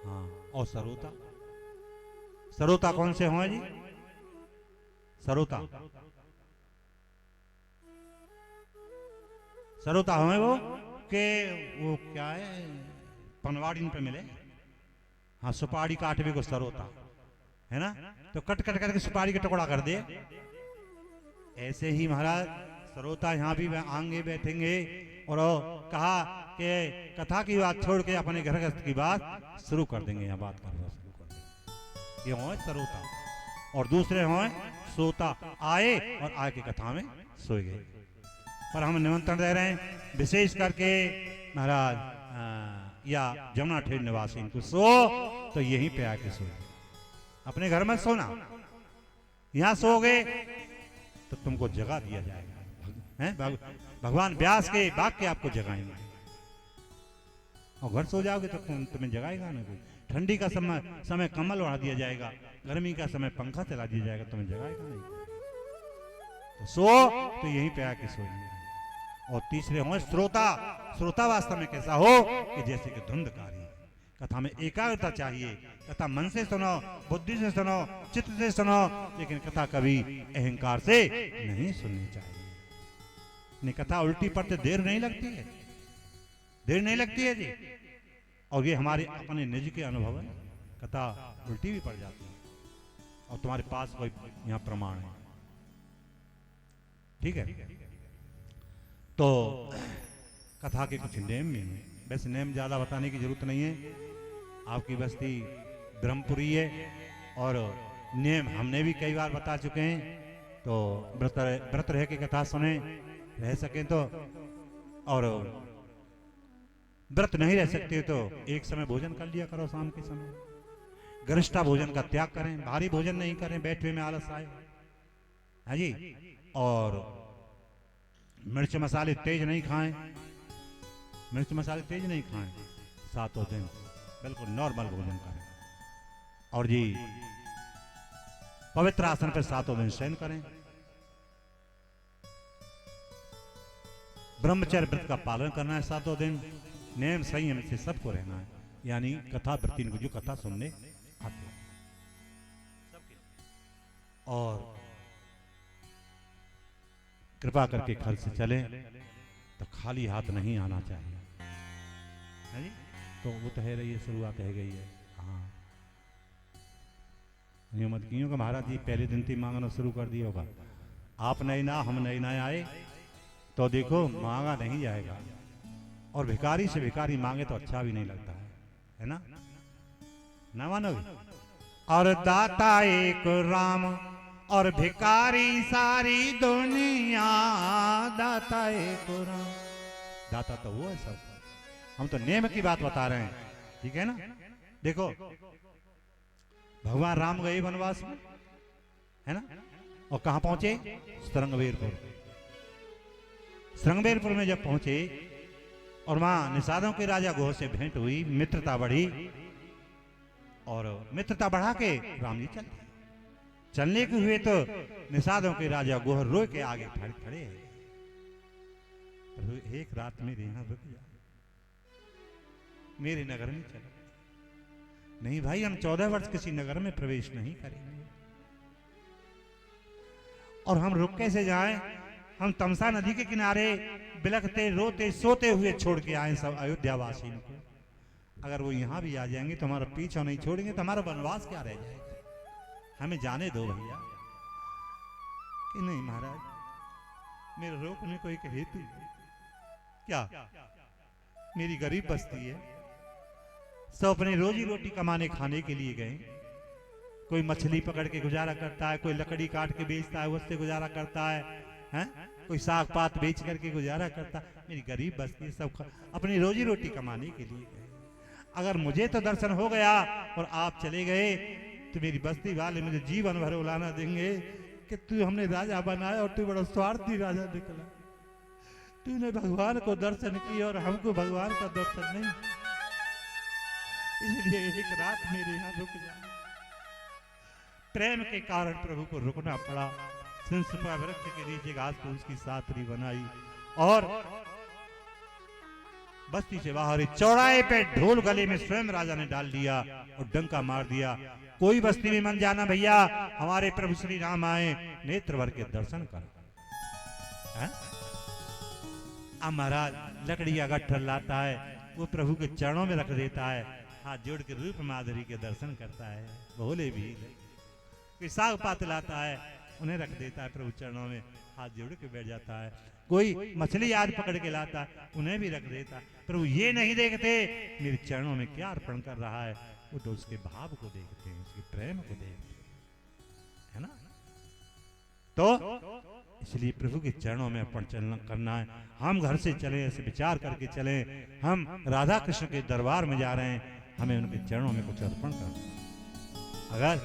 हाँ, और सरोता, सरोता कौन से हों जी? सरोता, सरोता हों वो के वो क्या है, पनवाड़ी पे मिले। हाँ, सुपारी काटवे को सरोता है ना, तो कट कट करके सुपारी का टुकड़ा कर दे। ऐसे ही महाराज सरोता यहाँ भी आएंगे, बैठेंगे और कहा कि कथा की बात छोड़ के अपने घर गृहस्थ की बात शुरू कर देंगे, यहाँ बात करना शुरू कर देंगे। ये हो सरोता, और दूसरे हों सोता, आए और आके कथा में सो गए। पर हम निमंत्रण दे रहे हैं विशेष करके महाराज या जमुना ठेर निवासी इनको सो तो यहीं पे आके सो, अपने घर में सोना, यहां सोओगे तो तुमको जगा दिया जाएगा। हैं भगवान व्यास के वाक्य आपको जगाएंगे, और घर सो जाओगे तो तुम्हें जगाएगा ना कोई। ठंडी का समय कम्बल ओढ़ा दिया जाएगा, गर्मी का समय पंखा चला दिया जाएगा, तुम्हें जगाएगा नहीं। तो सो तो यहीं पे आके सोइए। और तीसरे हों श्रोता, श्रोता वास्तव में कैसा हो कि जैसे कि धुंधकारी, कथा में एकाग्रता चाहिए, कथा मन से सुनो, बुद्धि से सुनो, चित्त से सुनो, लेकिन कथा कभी अहंकार से नहीं सुननी चाहिए। नहीं, कथा उल्टी पड़ते देर नहीं लगती है, देर नहीं लगती है जी। और ये हमारे अपने निज के अनुभव है, कथा उल्टी भी पड़ जाती है, और तुम्हारे पास कोई यहाँ प्रमाण है, ठीक है। तो कथा के कुछ नेम भी हैं, वैसे नेम ज्यादा बताने की जरूरत नहीं है, आपकी बस्ती ब्रह्मपुरी है और नेम हमने भी कई बार बता चुके हैं। तो व्रत रह के कथा सुने, रह सके तो, और व्रत नहीं रह सकते तो एक समय भोजन कर लिया करो, शाम के समय गरिष्ठा भोजन का त्याग करें, भारी भोजन नहीं करें, बैठे में आलस आए है जी। और मिर्च मसाले तेज नहीं खाएं, मिर्च मसाले तेज नहीं खाएं, 7 दिन बिल्कुल नॉर्मल भोजन करें। और जी पवित्र आसन पर 7 दिन शयन करें। ब्रह्मचर्य व्रत का पालन करना है 7 दिन, नेम संयम से सबको रहना है, यानी कथा व्रती को जो कथा सुनने आते हैं। और कृपा करके घर से चलें तो खाली हाथ नहीं आना चाहिए, है जी। तो वो तो है रही है, शुरुआत है गई है। हाँ, ये मत क्यों कि महाराज जी पहले दिन से मांगना शुरू कर दिया होगा, आप नए ना हम नए ना आए तो देखो मांगा नहीं जाएगा। और भिखारी से भिखारी मांगे तो अच्छा भी नहीं लगता है ना, ना मानोगे। और दाता एक राम और भिखारी सारी दुनिया, दाता एक राम, दाता तो वो है सब, हम तो नेम की बात बता रहे हैं, ठीक है ना। देखो भगवान राम गए वनवास में, है ना, और कहां पहुंचे, श्रृंगवेरपुर। श्रृंगवेरपुर में जब पहुंचे और वहां निषादों के राजा गोह से भेंट हुई, मित्रता बढ़ी, और मित्रता बढ़ा के राम जी चलने के हुए तो निषादों के राजा गोह रोए के आगे खड़े हैं, एक रात मेरे यहां रुक जा, मेरे नगर में चलो। नहीं भाई, हम 14 वर्ष किसी नगर में प्रवेश नहीं करेंगे, और हम रुक कैसे जाएं, हम तमसा नदी के किनारे बिलखते रोते सोते हुए छोड़ के आए सब अयोध्या वासियों को। अगर वो यहां भी आ जाएंगे तो हमारा पीछा नहीं छोड़ेंगे, तो हमारा वनवास क्या रह जाएगा, हमें जाने दो भैया। कि नहीं महाराज, मेरे रोकने को एक हेतु है क्या, मेरी गरीब बस्ती है, सब अपनी रोजी रोटी कमाने खाने के लिए गए, कोई मछली पकड़ के गुजारा करता है, कोई लकड़ी काट के बेचता है उससे गुजारा करता है, हैं? कोई साग पात बेच करके गुजारा करता है, मेरी गरीब बस्ती सब अपनी रोजी रोटी कमाने के लिए गए। अगर मुझे तो दर्शन हो गया और आप चले गए तो मेरी बस्ती वाले मुझे जीवन भर उलाना देंगे कि तू हमने राजा बनाया और तू बड़ा स्वार्थी राजा निकला, तूने भगवान को दर्शन किया और हमको भगवान का दर्शन नहीं, इसलिए एक रात मेरे यहाँ रुक जा। प्रेम के कारण प्रभु को रुकना पड़ा। सिंसपा वृक्ष के नीचे घास फूस की सातरी बनाई और बस्ती से बाहर ही चौराहे पे ढोल गले में स्वयं राजा ने डाल दिया और डंका मार दिया, कोई बस्ती में मन जाना भैया, हमारे प्रभु श्री राम आए, नेत्रवर के दर्शन कर। अब महाराज लकड़ी का गट्ठर लाता है, वो प्रभु के चरणों में रख देता है, हाथ जोड़ के रूप माधुरी के दर्शन करता है। भोले भी कोई साग पात लाता है, उन्हें रख देता है प्रभु चरणों में, हाथ जोड़ के बैठ जाता है। कोई मछली आज पकड़ के लाता है, उन्हें भी रख देता है। प्रभु ये नहीं देखते मेरे चरणों में क्या अर्पण कर रहा है, वो तो उसके भाव को देखते हैं, उसके प्रेम को देखते हैं, है ना। तो इसलिए प्रभु के चरणों में अर्पण चलना करना है। हम घर से चले, ऐसे विचार करके चले, हम राधा कृष्ण के दरबार में जा रहे हैं, हमें उनके चरणों में कुछ अर्पण करना। अगर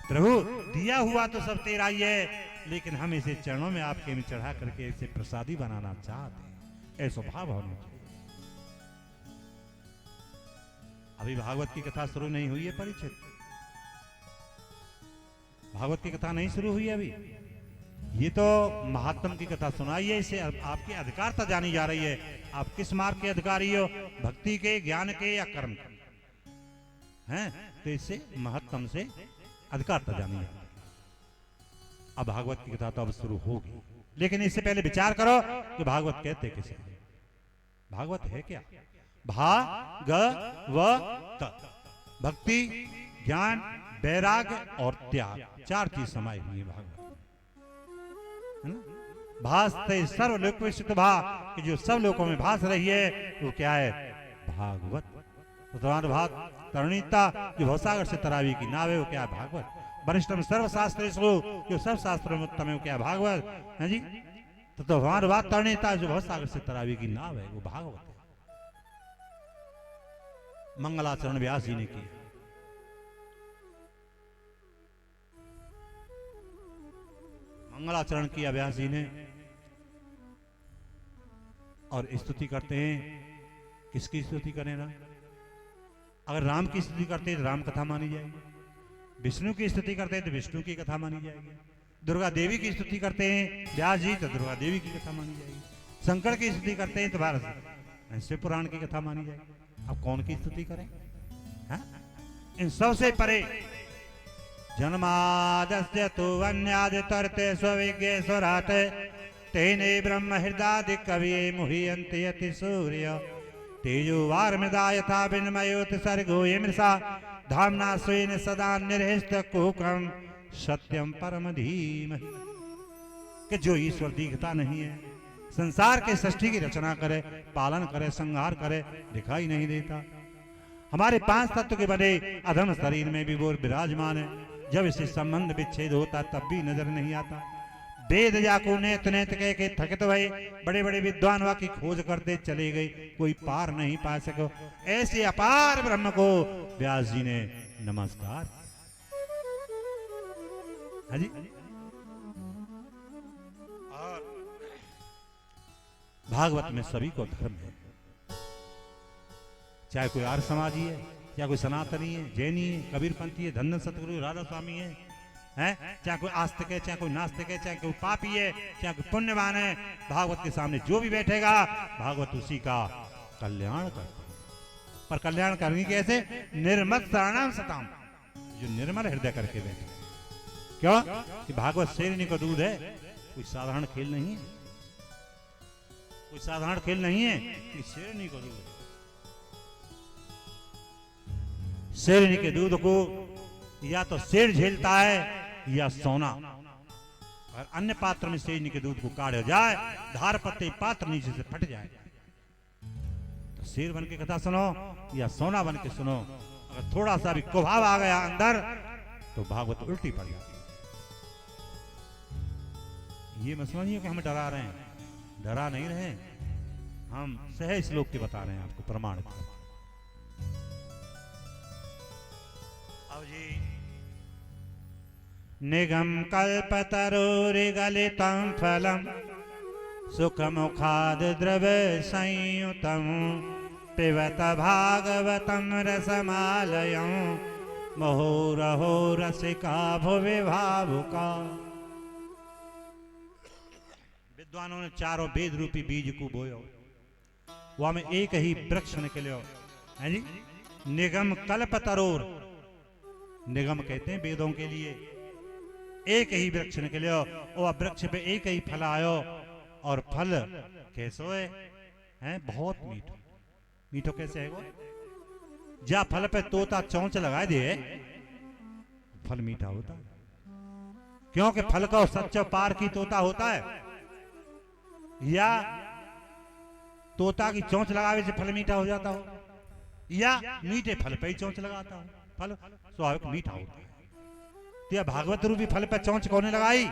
प्रभु दिया हुआ तो सब तेरा ही है, लेकिन हम इसे चरणों में आपके में चढ़ा करके इसे प्रसादी बनाना चाहते हैं, ऐसा भाव होना चाहिए। अभी भागवत की कथा शुरू नहीं हुई है, परिचित भागवत की कथा नहीं शुरू हुई है अभी, ये तो महात्म की कथा सुनाई है। इसे आपकी अधिकारता जानी जा रही है, आप किस मार्ग के अधिकारी हो, भक्ति के, ज्ञान के या कर्म के, हैं? तो इससे महत्तम से अधिकारता जानी है। अब भागवत की कथा तो अब शुरू होगी, लेकिन इससे पहले विचार करो कि भागवत कहते किसे, भागवत है क्या। भागवत भक्ति, ज्ञान, वैराग्य और त्याग, चार चीज समाई हुई है भागवत, है ना। भासते सर्वलोक विश्व भा, कि जो सब लोकों में भास रही है वो क्या है, भागवत। भाग तरणीता, जो भवसागर से तरावी की नाव है, वो क्या है, भागवत। वरिष्ठम सर्वशास्त्र, जो सब शास्त्रों में उत्तम है, वो क्या है, भागवत, है जी। तो भगवान बात तरणीता, जो भवसागर से तरावी की नाव है, वो भागवत है। मंगलाचरण व्यास जी ने किया, मंगलाचरण किया व्यास जी ने, और स्तुति करते हैं। किसकी स्तुति करें ना, अगर राम की स्तुति करते हैं तो राम कथा मानी जाएगी, विष्णु की स्तुति करते हैं तो विष्णु की कथा मानी जाएगी, दुर्गा देवी की स्तुति करते हैं व्यास जी तो दुर्गा देवी की कथा मानी जाएगी, शंकर की स्तुति करते हैं तो भारत शिव पुराण की कथा मानी जाएगी। अब कौन की स्तुति करें, हा? इन सबसे परे जन्मादस्य तो वन्यादि तरते स्विज्ञेश्वरात् तेने ब्रह्म हृदादि कवि मुह्यन्ति यति सूर्य तेजो वारमृदा यथा विनिमयोति सर्गो यमृषा धाम्ना स्वेन सदा निर्हिष्ट कुकम सत्यम परम धीमहि। कि जो ईश्वर दिखता नहीं है, संसार के सृष्टि की रचना करे, पालन करे, संहार करे, दिखाई नहीं देता। हमारे पांच तत्व के बने अधम शरीर में भी वो विराजमान है, जब इससे संबंध विच्छेद होता तब भी नजर नहीं आता। वेद जाको नेत नेत कह के थकित भय, बड़े बड़े विद्वान की खोज करते चले गए, कोई पार नहीं पा सको। ऐसे अपार ब्रह्म को व्यास जी ने नमस्कार। हाँ जी, और भागवत में सभी को धर्म है, चाहे कोई आर्य समाजी है, चाहे कोई सनातनी है, जैनी है, कबीरपंथी है, धन्ना सतगुरु राधा स्वामी है, चाहे कोई आस्तिक है, चाहे कोई नास्तिक है, चाहे कोई पापी है, चाहे कोई पुण्यवान है, भागवत के सामने जो भी बैठेगा भागवत उसी का कल्याण करता। पर कल्याण करेंगे कैसे, निर्मत शरणाम सताम, जो निर्मल हृदय करके बैठे। क्यों कि भागवत शेरनी का दूध है, कोई साधारण खेल नहीं है, कोई साधारण खेल नहीं है, कि शेरनी का दूध है। शेरनी के दूध को या तो शेर झेलता है या सोना, और अन्य पात्र में शेरनी के दूध को काढ़ जाए, धार पत्ते पात्र नीचे से फट जाए, तो शेर बन के कथा सुनो या सोना बन के सुनो, अगर थोड़ा सा भी कुभाव आ गया अंदर तो भागवत उल्टी पड़ जाती है। ये मत समझिए कि हम डरा रहे हैं, डरा नहीं रहे, हम सहज श्लोक के बता रहे हैं आपको प्रमाणित। निगम कल्पतरोरिगलितं फलं सुखमुखाद द्रव्य संयुतं पिबत भागवतं रसमालयं मुहुरहो रसिका भुवि भावुका। विद्वानों ने चारों वेद रूपी बीज को बोयो, वह में एक ही वृक्ष निकलो है जी। निगम कल्प तरोर, निगम कहते हैं वेदों के लिए। एक ही वृक्ष निकलो और वृक्ष पे एक ही फल आयो, और फल कैसो है बहुत मीठो। मीठो कैसे है वो? जा फल पे तोता चौंच लगा दे फल मीठा होता है, क्योंकि फल का सच्चा पार की तोता होता है, या तोता की चोंच लगावे से फल मीठा हो जाता हो, या मीठे फल पे ही चोंच लगाता हो, फल स्वाभाविक मीठा होता है। तो यह भागवत रूपी फल पे चोंच कौन लगाई?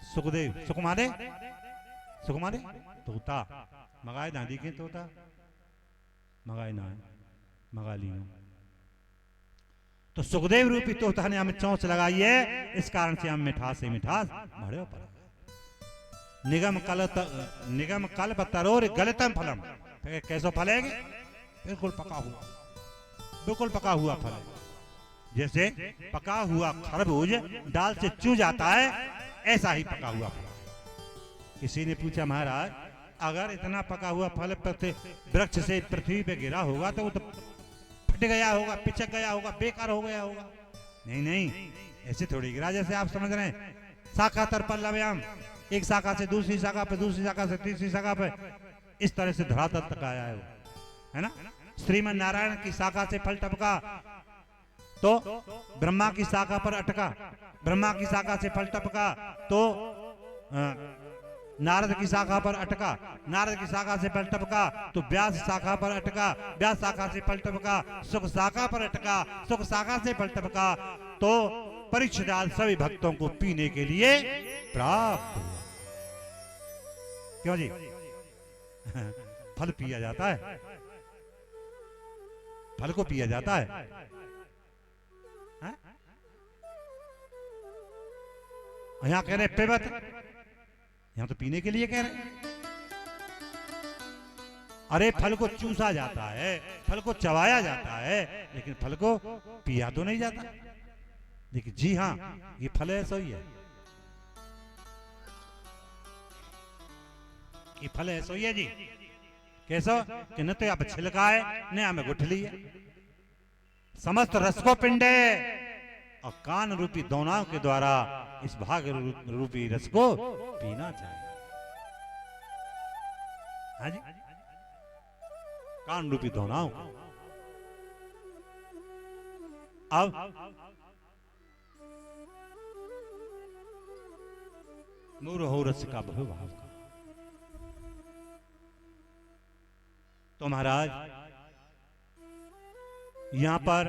सुखदेव। सुकुमारे सुकुमारे तोता मगाए दादी के तोता मगाए ना मगा ली। तो सुखदेव रूपी तोता ने हमें चोंच लगाई है, इस कारण से हम मिठास से मिठास बढ़े पर। निगम कल्प तरोर गलतम फलम, कैसो फल है? बिल्कुल पका हुआ, बिल्कुल पका हुआ फल है। जैसे पका हुआ खरबूज दाल से चू जाता है, ऐसा ही पका हुआ फल। किसी ने पूछा महाराज अगर इतना पका हुआ फल वृक्ष से पृथ्वी पे गिरा होगा तो वो तो फट गया होगा, पिचक गया होगा, बेकार हो गया होगा। नहीं नहीं, ऐसे थोड़ी गिरा जैसे आप समझ रहे हैं। शाखा तर पल्लव्याम, एक शाखा से दूसरी शाखा पे, दूसरी शाखा से तीसरी शाखा पे, इस तरह से धरातल तक आया है वो, है ना। श्रीमन नारायण की शाखा से फल टपका तो ब्रह्मा की शाखा पर अटका, ब्रह्मा की शाखा से फल टपका तो नारद की शाखा पर अटका, नारद की शाखा से फल टपका तो व्यास शाखा पर अटका, व्यास शाखा से फल टपका सुख शाखा पर अटका, सुख शाखा से फल टपका तो परीक्षित सभी भक्तों को पीने के लिए प्राप्त हुआ। क्यों जी? फल पिया जाता है, फल को पिया जाता है। यहां कह रहे पिबत, यहां तो पीने के लिए कह रहे। अरे फल को चूसा जाता है, फल को चबाया जाता है, लेकिन फल को पिया तो नहीं जाता। देखिए जी हाँ, ये फल ऐसा ही है, ये फल ऐसा ही है जी। कैसा कि न तो आप छिलका है न हमें गुठली है, समस्त रस को पिंडे और कान रूपी दोनाओं के द्वारा इस भाग रूपी रस को पीना चाहिए। हाँ जी, कान रूपी दोनाओं। अब मूर हो रस का भाव का। तो महाराज यहां पर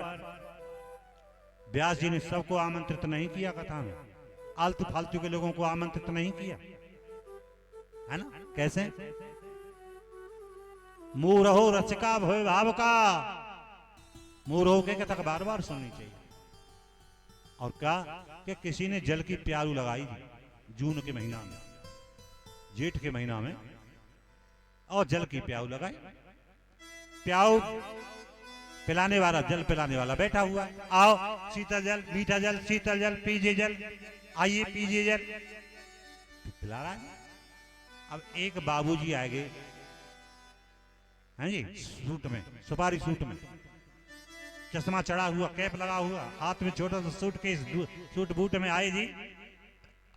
व्यास जी ने सबको आमंत्रित नहीं किया कथा में, आलतू फालतू के लोगों को आमंत्रित नहीं किया, है ना। कैसे? मूरहो रसिका भय भाव का, मूरहो के कथा बार बार सुननी चाहिए। और क्या कि किसी ने जल की प्यारू लगाई थी जून के महीना में, जेठ के महीना में, और जल की प्याऊ लगाई। प्याऊ पिलाने वाला, जल पिलाने वाला बैठा हुआ है, आओ शीतल जल, मीठा जल, शीतल जल, पीजिए जल, आइए पीजिए जल, पिला रहा है। अब एक बाबूजी आए गए, हैं जी, सूट में, सुपारी सूट में, चश्मा चढ़ा हुआ, कैप लगा हुआ, हाथ में छोटा सा सूट केस, सूट बूट में आए जी।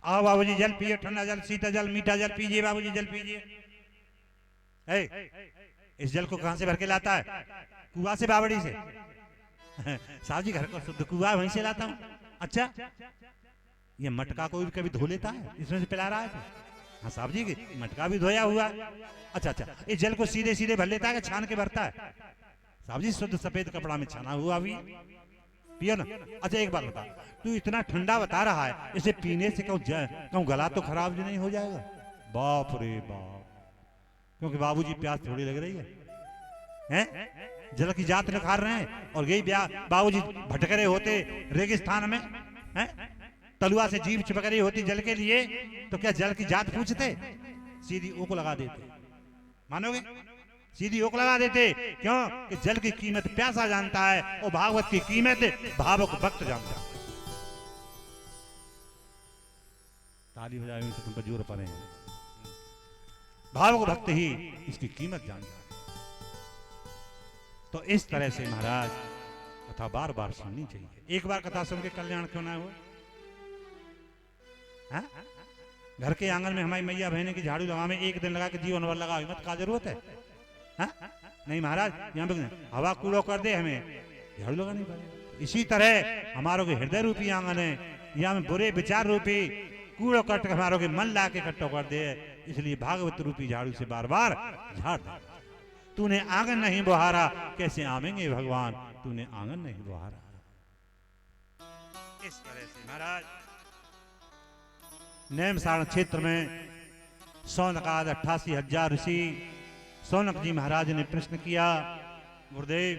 आओ बाबूजी जल पिए, ठंडा जल, शीतल जल, मीठा जल पीजिए, बाबूजी जल पीजिए। इस जल को कहां से भर के लाता है? कुआं से, बावड़ी से। साहब जी घर को शुद्ध कुआं वहीं से लाता हूं। अच्छा, ये मटका कोई कभी धो लेता है, इसमें से पिला रहा है? हाँ साहब जी, मटका भी धोया हुआ है। अच्छा अच्छा, इस जल को सीधे सीधे भर लेता है कि छान के भरता है? साहब जी शुद्ध सफेद कपड़ा में छाना हुआ भी पियो ना। अच्छा एक बात बता, तू इतना ठंडा बता रहा है, इसे पीने से कहूं गला तो खराब नहीं हो जाएगा? बाप रे बाप, क्योंकि बाबूजी प्यास थोड़ी लग रही है, जल की जात निखार रहे हैं, और यही बाबूजी भटक रहे होते रेगिस्तान में, हैं, तलुआ से जीभ चिपक रही होती जल के लिए, तो क्या जल की जात पूछते? सीधी ओक लगा देते। मानोगे? सीधी ओक लगा देते। क्यों? कि जल की कीमत प्यासा जानता है, और भागवत की कीमत भावक भक्त जानता है। ताली बजाए तो तुम पर जोर पड़े हैं। भावुक भक्त ही इसकी कीमत जानता है। तो इस तरह से महाराज कथा बार बार सुननी चाहिए। एक बार कथा सुन के कल्याण क्यों ना हुआ? हाँ? घर के आंगन में हमारी मैया बहने की झाड़ू लगा में एक दिन लगा के जीवन भर लगा मत का जरूरत है? हाँ? नहीं महाराज, यहाँ पे हवा कूड़ो कर दे, हमें झाड़ू लगानी पड़े। इसी तरह हमारों के हृदय रूपी आंगन है, यहाँ में बुरे विचार रूपी कूड़ो कट हमारों के मन ला के कट्टो कर दे, इसलिए भागवत रूपी झाड़ू से बार बार झाड़ दे। तूने आंगन नहीं बुहारा, कैसे आवेंगे भगवान? तूने आंगन नहीं बुहारा। इस तरह से महाराज नेमसारण क्षेत्र में सौनकाद 88,000 ऋषि सौनक जी महाराज ने प्रश्न किया, गुरुदेव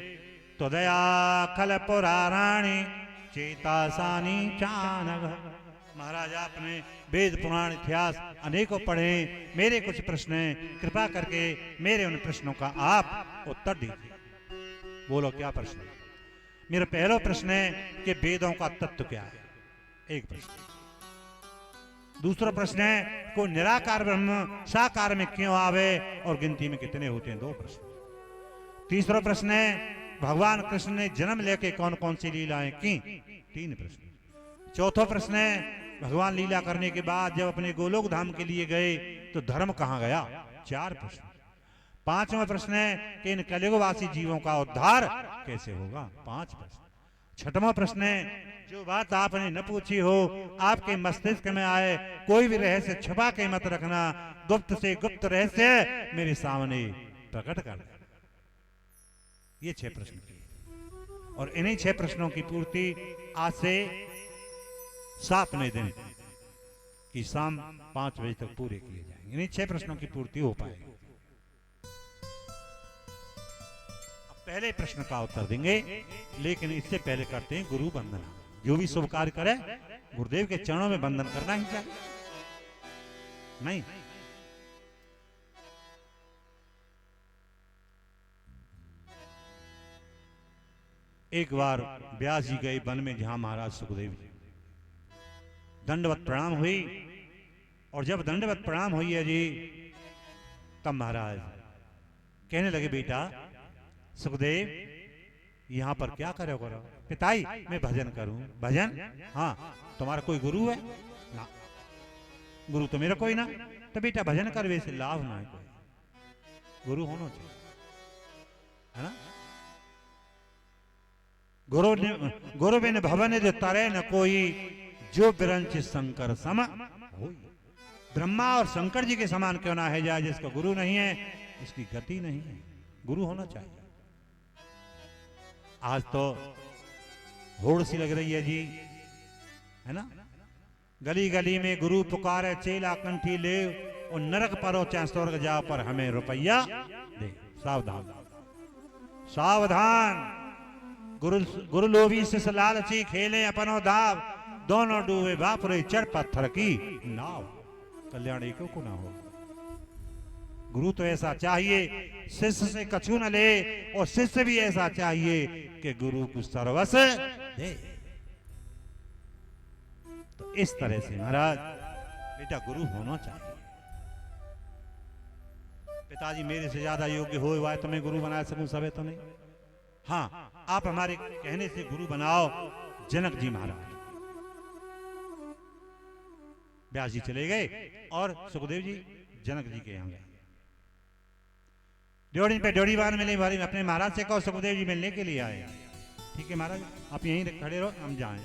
तो दया खल पुराणी चेतासानी चानग। महाराज आपने वेद पुराण इतिहास अनेकों पढ़े, मेरे कुछ प्रश्न हैं, कृपा करके मेरे उन प्रश्नों का आप उत्तर दीजिए। बोलो क्या प्रश्न है? मेरा पहला प्रश्न है कि वेदों का तत्व क्या है, एक प्रश्न। दूसरा प्रश्न है को निराकार ब्रह्म साकार में क्यों आवे और गिनती में कितने होते हैं, दो प्रश्न। तीसरा प्रश्न है भगवान कृष्ण ने जन्म लेके कौन कौन सी लीलाएं की, तीन प्रश्न। चौथा प्रश्न है भगवान लीला करने के बाद जब अपने गोलोक धाम के लिए गए तो धर्म कहां गया, चार प्रश्न। पांचवा प्रश्न है कि इन कलियुगवासी जीवों का उद्धार कैसे होगा, पांच प्रश्न। छठवां प्रश्न है जो बात आपने न पूछी हो, आपके मस्तिष्क में आए, कोई भी रहस्य छुपा के मत रखना, गुप्त से गुप्त रहस्य मेरे सामने प्रकट कर दे। ये 6 प्रश्न किए और इन्हीं 6 प्रश्नों की पूर्ति आज से 7वें दिन की शाम 5 बजे तक पूरे किए जाएंगे। इन्हीं 6 प्रश्नों की पूर्ति हो पाएगी। अब पहले प्रश्न का उत्तर देंगे, लेकिन इससे पहले करते हैं गुरु वंदना। जो भी शुभ कार्य करे गुरुदेव के चरणों में वंदन करना ही चाहिए। नहीं एक बार व्यास जी गए वन में जहां महाराज सुखदेव जी, दंडवत प्रणाम हुई और जब दंडवत प्रणाम हुई है जी तब महाराज कहने लगे बेटा सुखदेव यहां पर क्या करो करो? पिताई मैं भजन करूं। भजन? हाँ, तुम्हारा कोई गुरु है ना? गुरु तो मेरा कोई ना। तो बेटा भजन कर, वैसे लाभ ना है कोई, गुरु होना चाहिए, है ना? गुरु बिन भवन जो तरे न कोई, जो बिरंच शंकर सम होई। ब्रह्मा और शंकर जी के समान क्यों ना है जाए, जिसका गुरु नहीं है उसकी गति नहीं है। गुरु होना चाहिए। आज तो होड़ सी लग रही है जी, है ना? गली गली में गुरु पुकारे, चेला कंठी ले, और नरक परो चाहे स्वर्ग जा, पर हमें रुपया दे। सावधान सावधान, गुरु लोभी शिष लालची, खेले अपनो दाव, दोनों डूबे बाप रे चढ़ पत्थर की नाव। कल्याण एको को ना हो। गुरु तो ऐसा चाहिए शिष्य से कछु न ले, और शिष्य भी ऐसा चाहिए कि गुरु को सर्वस्व दे। तो इस तरह से महाराज बेटा गुरु होना चाहिए। पिताजी मेरे से ज्यादा योग्य हो हुआ है तो मैं गुरु बना सकूं, सब है तो नहीं। हाँ, आप हमारे कहने से गुरु बनाओ जनक जी महाराज। व्यास जी चले गए और सुखदेव जी जनक जी के यहाँ गए। ड्योढ़ी पे ड्योढ़ीवान मिले, भारी अपने महाराज से कहो सुखदेव जी मिलने के लिए आए। ठीक है महाराज, आप यहीं खड़े रहो, हम जाएं।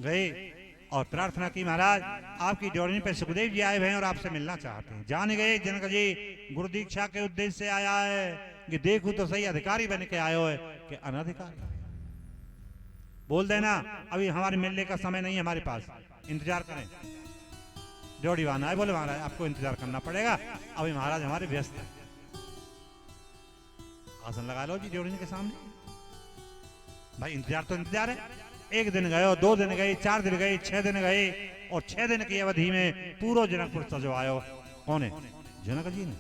गए और प्रार्थना की, महाराज आपकी ड्योढ़ी पे सुखदेव जी आए हुए हैं और आपसे मिलना चाहते हैं। जाने गए जनक जी गुरु दीक्षा के उद्देश्य से आया है कि देखो तो सही अधिकारी बन के आयो है कि अनधिकारी। बोल देना अभी हमारे मिलने का समय नहीं है, हमारे पास इंतजार करें। ड्योढ़ीवान आए, बोले महाराज आपको इंतजार करना पड़ेगा, अभी महाराज हमारे व्यस्त है। आसन लगा लो जी ड्योढ़ी के सामने। भाई इंतजार तो इंतजार है। एक दिन गए, 2 दिन गए, 4 दिन गए, 6 दिन गए, और 6 दिन की अवधि में पूरा जनकपुर सजवायो। कौन है? जनक जी ने।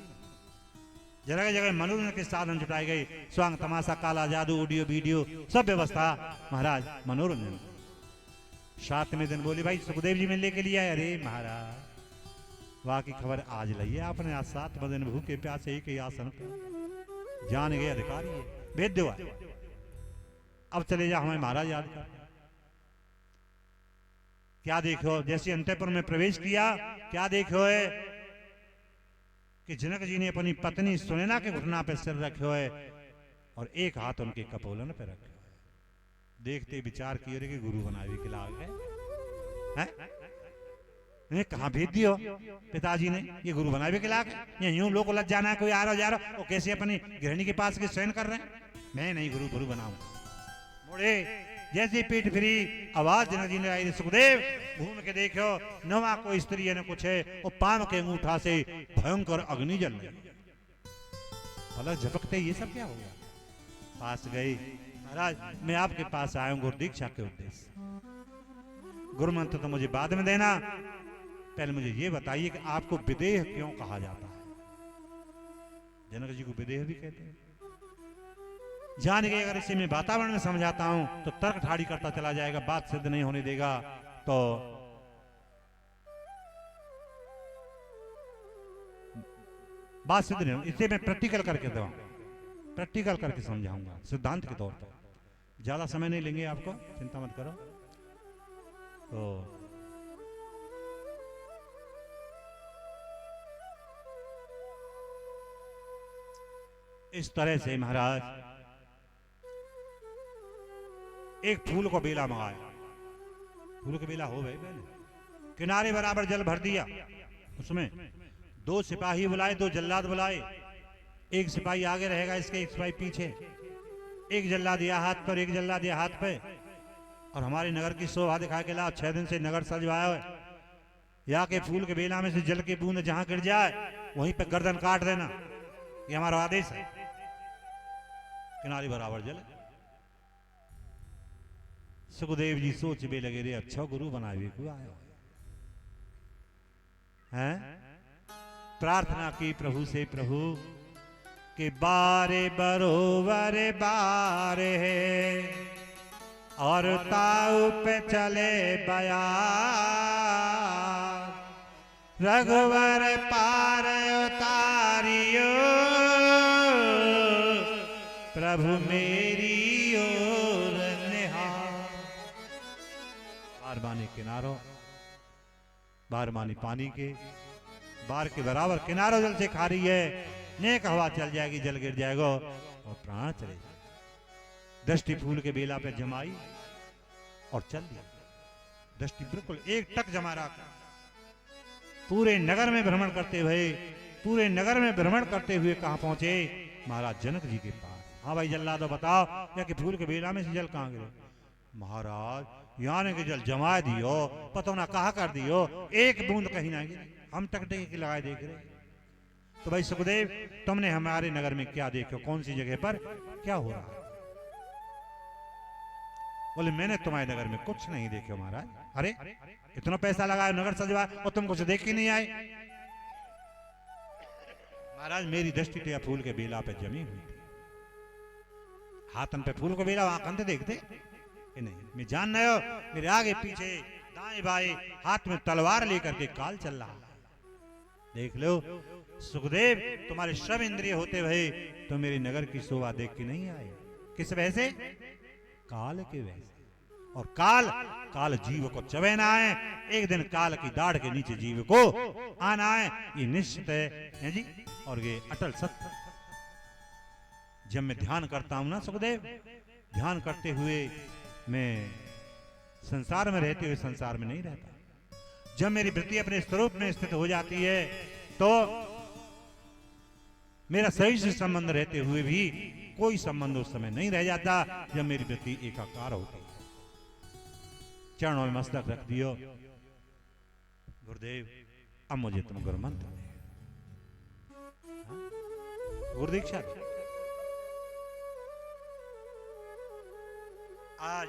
जगह जगह मनोरंजन के साधन जुटाए गए, स्वांग तमाशा, काला जादू, ऑडियो वीडियो, सब व्यवस्था महाराज मनोरंजन। 7वें दिन बोले भाई सुखदेव जी मिलने के लिए आए। अरे महाराज वाह की खबर आज लइए आपने। आज 7 दिन भूखे प्यासे एक ही आसन पर जान गए अधिकारी है, भेज दो। अब चले जा हमें महाराज याद कर। क्या देखो, जैसे अंतःपुर में प्रवेश किया, क्या देखो है कि जनक जी ने अपनी पत्नी सुनैना के घुटना पे सिर रखे है और एक हाथ उनके कपोलन पे रखे है। देखते विचार किए कि गुरु बनावे के लाग है, हैं? कहाँ भेज दियो पिताजी ने, ये गुरु बनावे के लाग है? यूं लोग लग जाना है, कोई आ रहा जा रहा, वो कैसे अपनी गृहिणी के पास के शयन कर रहे हैं? मैं नहीं गुरु गुरु बनाऊंगा। मोड़े जैसे पीठ फिरी, आवाज जनक जी ने आई, सुखदेव घूम के देखो, नवा कोई स्त्री है न कुछ है, और पाम के अंगूठा से भयंकर अग्नि जल रही। पलक झपकते ये सब क्या हो गया? पास गई, महाराज मैं आपके पास आया हूं गुरु दीक्षा के उद्देश्य। गुरु मंत्र तो मुझे बाद में देना, पहले मुझे ये बताइए कि आपको विदेह क्यों कहा जाता है? जनक जी को विदेह भी कहते हैं। जान गए अगर इसे मैं वातावरण में समझाता हूं तो तर्क ठाड़ी करता चला जाएगा, बात सिद्ध नहीं होने देगा। तो बात सिद्ध नहीं, इसे मैं प्रैक्टिकल करके दूंगा, प्रैक्टिकल करके समझाऊंगा सिद्धांत के तौर पर। ज्यादा समय नहीं लेंगे आपको, चिंता मत करो। तो इस तरह से महाराज एक फूल को बेला मंगाया। फूल का बेला हो गए पहले, किनारे बराबर जल भर दिया, उसमें 2 सिपाही बुलाए, 2 जल्लाद बुलाए। एक सिपाही आगे रहेगा इसके, एक सिपाही पीछे। एक जल्लाद दिया हाथ पर, एक जल्लाद दिया हाथ पे, और हमारे नगर की शोभा दिखा के ला। 6 दिन से नगर सजवाया है, या के फूल के बेला में से जल की बूंद जहां गिर जाए वहीं पे गर्दन काट देना, ये हमारा आदेश है। किनारे बराबर जल। सुखदेव जी सोच भी लगे, रे अच्छा गुरु बनावे को आया हैं। प्रार्थना की प्रभु से, प्रभु के बारे बरोबर बारे है, और ताऊ पे चले बया, रघुवर पार उतारियो, प्रभु मेरी ओर निहार। बार बानी किनारों, बार मानी पानी के, बार के बराबर किनारों जल से खा रही है। नेक हवा चल जाएगी, जल गिर जाएगा और प्राण चले जाएगा। दृष्टि फूल के बेला पे जमाई और चल दिया। दृष्टि बिल्कुल एक टक जमा रखा। पूरे नगर में भ्रमण करते हुए, पूरे नगर में भ्रमण करते हुए कहां पहुंचे? महाराज जनक जी के पास। हाँ भाई जल्ला दो, बताओ या कि फूल के बेला में से जल कहां गिरे? महाराज यानी के जल जमा दियो, पतो ना कहा कर दियो, एक बूंद कहीं ना गिरी। हम टकटकी की लगाए देख रहे। तो भाई सुखदेव तुमने हमारे नगर में क्या देखो, कौन सी जगह पर क्या हो रहा है? बोले मैंने तुम्हारे नगर में कुछ नहीं देखे महाराज। अरे इतना पैसा लगाया, नगर सजवाया, और तुम कुछ देख ही नहीं आए? महाराज मेरी दृष्टि तो फूल के बेला पे जमी हुई थी। हाथन पे फूल को बेला, वहां कंधे देखते कि नहीं? मैं जान रहे हो, मेरे आगे पीछे दाएं बाएं हाथ में तलवार लेकर के काल चल रहा। देख लो सुखदेव, तुम्हारे सब इंद्रिय होते हुए तो मेरे नगर की शोभा देख के नहीं आए। किस वजह से? काल के वजह से। और काल, काल जीव को चबेना है। एक दिन काल की दाढ़ के नीचे जीव को आना है, ये निश्चित है जी, और ये अटल सत्य। जब मैं ध्यान करता हूं ना सुखदेव, ध्यान करते हुए मैं संसार में रहते हुए संसार में नहीं रहता। जब मेरी वृत्ति अपने स्वरूप में स्थित हो जाती है तो मेरा शरीर से संबंध रहते हुए भी कोई संबंध उस समय नहीं रह जाता, जब मेरी वृत्ति एकाकार होती है। चरणों में मस्तक रख दियो। गुरुदेव अब मुझे तुम गुरु मंत्र दे, गुरु दीक्षा दे। आज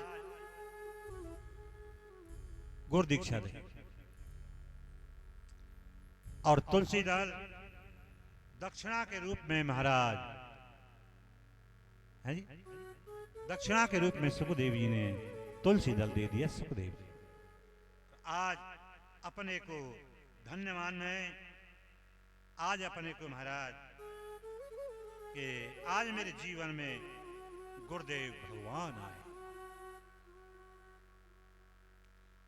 गुरु दीक्षा दे। और तुलसी दल दक्षिणा के रूप में महाराज है जी, दक्षिणा के रूप में सुखदेव जी ने तुलसी दल दे दिया। सुखदेव आज अपने को धन्य मान में आज अपने को महाराज कि आज मेरे जीवन में गुरुदेव भगवान आए,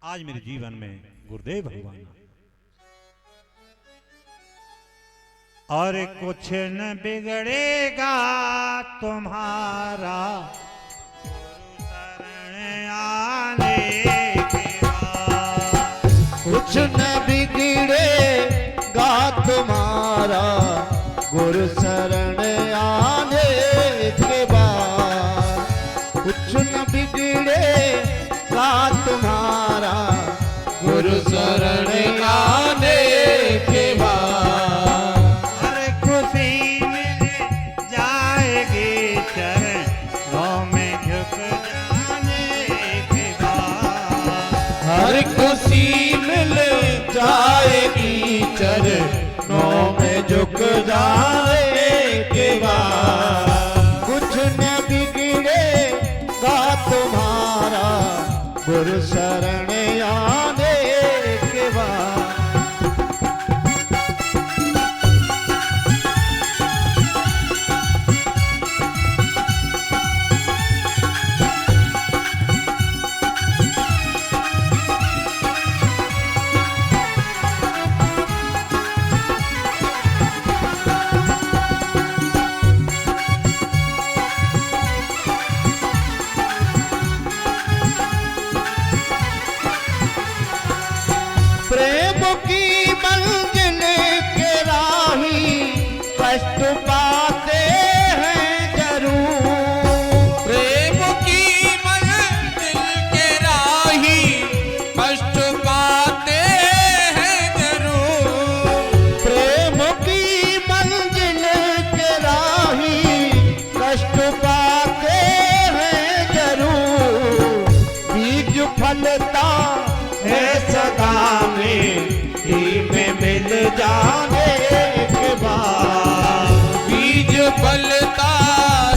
आज मेरे जीवन में गुरुदेव भगवान आए। और कुछ न बिगड़ेगा तुम्हारा गुरु शरण आने के बाद, कुछ न बिगड़ेगा तुम्हारा गुरु शरण आने के बाद, कुछ न बिगड़ेगा तुम्हारा गुरु शरण आने के बाद। हर खुशी मिल जाएगी चरणों में झुक जाने के बाद, हर खुशी मिल जाएगी चरणों में झुक जाने के बाद, कुछ न बिगड़ेगा तुम्हारा गुरु शरण आने के बाद। प्रेम की मंजिल के राही कष्ट पाते हैं जरूर, प्रेम की मंजिल के राही कष्ट पाते हैं जरूर, प्रेम की मंजिल के राही कष्ट पाते हैं जरूर, बीज फलता है सदा मिट्टी में मिल जाने के बाद, बीज फलता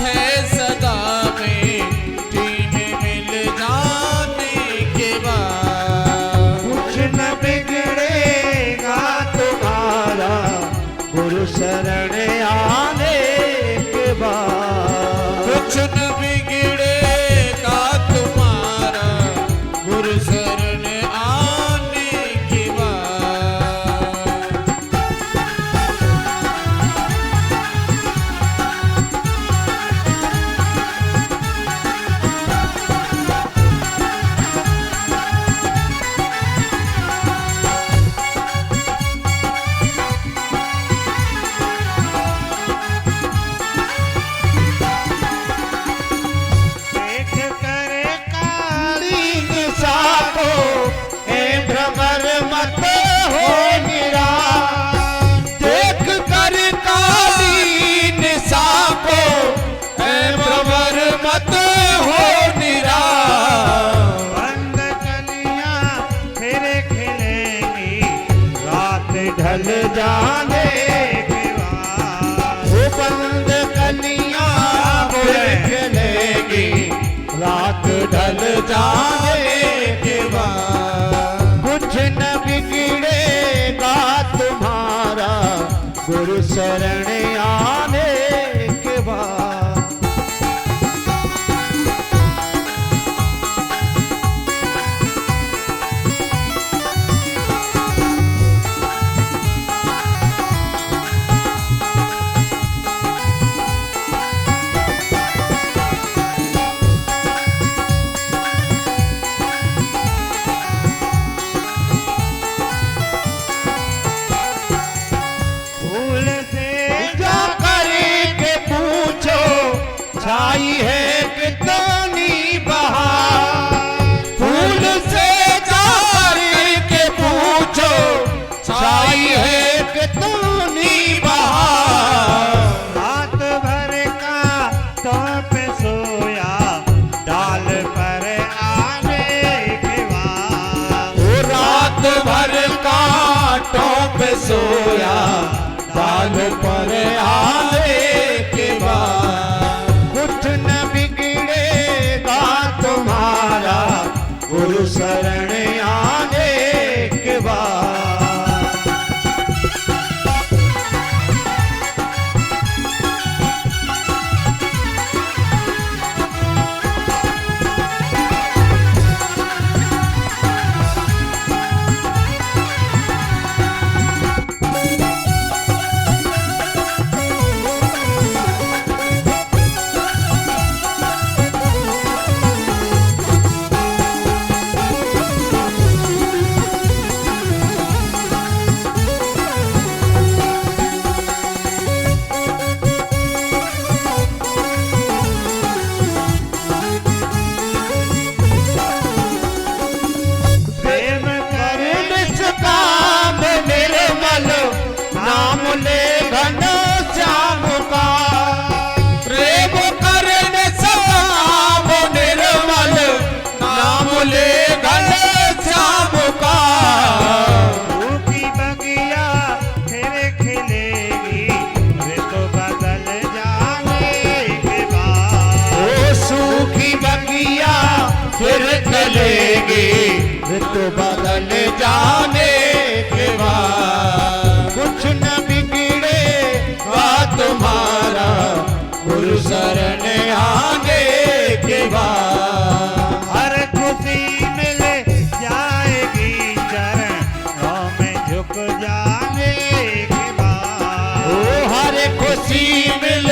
है सदा मिट्टी में मिल जाने के बाद, कुछ न बिगड़ेगा तुम्हारा गुरु शरण आने के बाद, कुछ न बिगड़ेगा तुम्हारा गुरु शरण आने के बाद। देख करे काली निशा को ए भ्रमर मत हो निराश, देख कर काली निशा को ऐ भ्रमर मत हो निराश, बंद कलियां फिर खिलेंगी रात ढल जाने के बाद, वो बंद कलियां फिर खिलेगी रात ढल जाने के बाद, कुछ न बिगड़ेगा तुम्हारा गुरु शरण आने के बाद। फूल से जा करके पूछो छाई है कितनी बहार, फूल से जा करके पूछो छाई है कितनी बहार, रात भर का तो पे सोया डाल पर आने के बाद, वो रात भर कांटों पे सोया डाल पर आने के बाद, कुछ न बिगड़ेगा तुम्हारा गुरु शरण आने के बाद। झुक जाने के बाद ओ हर खुशी मिल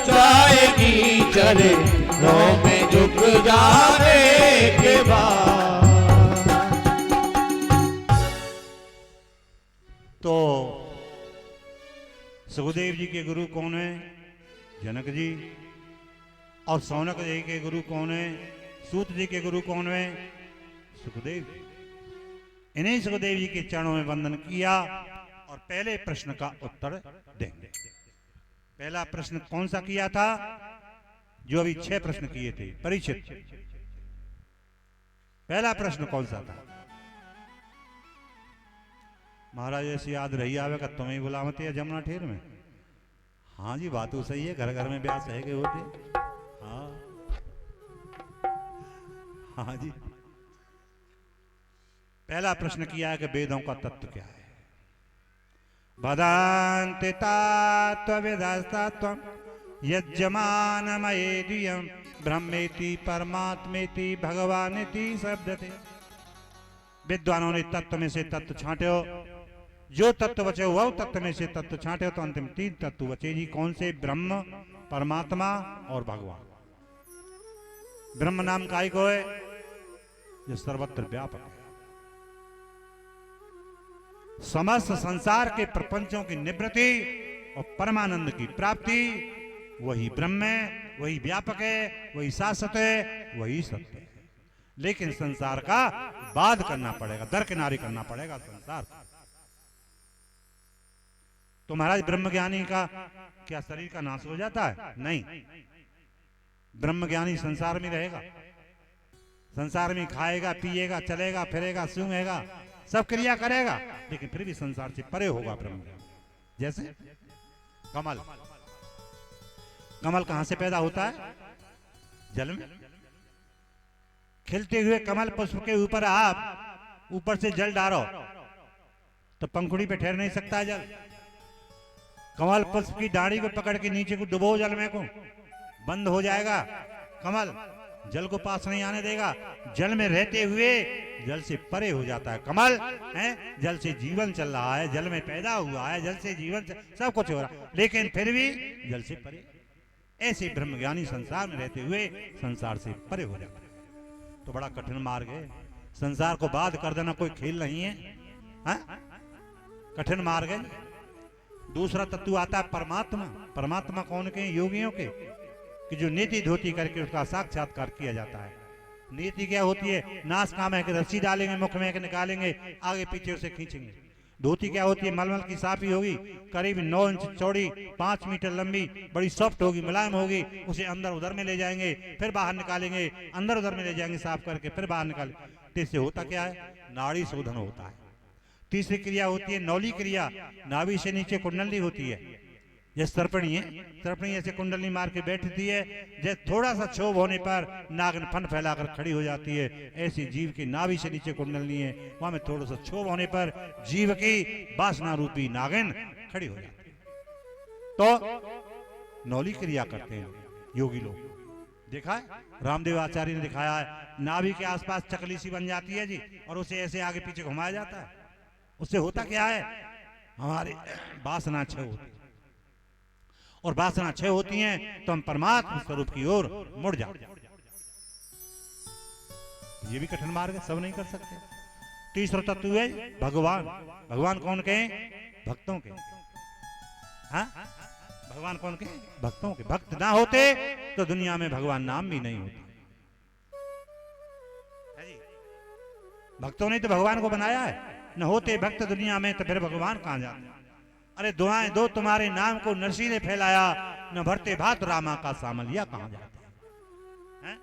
जाएगी चरणों में झुक जाने के बाद। तो सुखदेव जी के गुरु कौन है? जनक जी। और सौनक जी के गुरु कौन है? सूत जी के गुरु कौन है? सुखदेव। इन्हीं सुखदेव जी के चरणों में वंदन किया और पहले प्रश्न का उत्तर देंगे। पहला प्रश्न कौन सा किया था? जो अभी 6 प्रश्न किए थे परीक्षित। पहला प्रश्न कौन सा था? महाराज ऐसी याद रही आवेगा तुम्हें बुलावते या जमुना ठेर में। हाँ जी बात तो सही है, घर घर में ब्यास है के होते। हाँ हाँ जी। पहला प्रश्न किया है कि वेदों का तत्व क्या है। वदान्ति तत्त्वविदस्तत्त्वं यज्जमानमयेदियं ब्रह्मेति परमात्मेति भगवानेति शब्दते। विद्वानों ने तत्व में से तत्व छांटे हो, जो तत्व बचे वह तत्व में से तत्व छांटे हो, तो अंतिम 3 तत्व बचे जी। कौन से? ब्रह्म, परमात्मा और भगवान। ब्रह्म नाम काय को है? जो सर्वत्र व्यापक है, समस्त संसार के प्रपंचों की निवृत्ति और परमानंद की प्राप्ति, वही ब्रह्म है, वही व्यापक है, वही शाश्वत है, वही सत्य है। लेकिन संसार का बाध करना पड़ेगा, दरकिनारी करना पड़ेगा संसार। तो महाराज ब्रह्मज्ञानी का क्या शरीर का नाश हो जाता है? नहीं, ब्रह्मज्ञानी संसार में रहेगा, संसार में खाएगा, पिएगा, चलेगा, फिरेगा, सूंघेगा, सब क्रिया करेगा, लेकिन फिर भी संसार से परे होगा ब्रह्मज्ञान। जैसे कमल, कमल कहां से पैदा होता है? जल में। खिलते हुए कमल पुष्प के ऊपर आप ऊपर से जल डालो तो पंखुड़ी पे ठहर नहीं सकता जल। कमल पुष्प की डाढ़ी को पकड़ के नीचे को डुबो जल में को, बंद हो जाएगा कमल, जल को पास नहीं आने देगा। जल में रहते हुए जल से परे हो जाता है कमल है। जल से जीवन चल रहा है, जल में पैदा हुआ है, जल से जीवन सब कुछ हो रहा है, लेकिन फिर भी जल से परे। ऐसे ब्रह्मज्ञानी संसार में रहते हुए संसार से परे हो जाता है। तो बड़ा कठिन मार्ग है, संसार को बाध कर देना कोई खेल नहीं है, कठिन मार्ग है। दूसरा तत्व आता है परमात्मा। परमात्मा कौन के? योगियों के, कि जो नीति धोती करके उसका साक्षात्कार किया जाता है। नीति क्या होती है? नाश काम है कि रस्सी डालेंगे मुख में के निकालेंगे, आगे पीछे उसे खींचेंगे। धोती क्या होती है? मलमल की साफी होगी, करीब 9 इंच चौड़ी, 5 मीटर लंबी, बड़ी सॉफ्ट होगी, मुलायम होगी, उसे अंदर उधर में ले जाएंगे, फिर बाहर निकालेंगे, अंदर उधर में ले जाएंगे साफ करके, फिर बाहर निकालेंगे। तो इससे होता क्या है? नाड़ी शोधन होता है। तीसरी क्रिया होती है नौली क्रिया। नाभि से नीचे कुंडली होती है, जैसे सर्पणी है, सर्पणी ऐसे कुंडली मार के बैठती है, जैसे थोड़ा सा क्षोभ होने पर नागिन फन फैलाकर खड़ी हो जाती है। ऐसी जीव की नाभि से नीचे कुंडली है, वहां में थोड़ा सा क्षोभ होने पर जीव की वासना रूपी नागिन खड़ी हो जाती है। तो नौली क्रिया करते हैं योगी लोग, देखा है? रामदेव आचार्य ने दिखाया है, नाभि के आसपास चकली सी बन जाती है जी, और उसे ऐसे आगे पीछे घुमाया जाता है। उससे होता क्या है? हमारी वासना क्षय होती है, और वासना क्षय होती हैं तो हम परमात्मा स्वरूप की ओर मुड़ जाते हैं। ये भी कठिन मार्ग है, सब नहीं कर सकते। तीसरा तत्व है भगवान। भगवान कौन के? भक्तों के। हाँ, भगवान कौन के? भक्तों के। भक्त ना होते तो दुनिया में भगवान नाम भी नहीं होता। भक्तों ने तो भगवान को बनाया है, न होते भक्त दुनिया में तो फिर भगवान कहां जाते? अरे दुआएं दो तुम्हारे नाम को नरसी ने फैलाया, न भरते भात रामा का सामलिया कहां जाते हैं?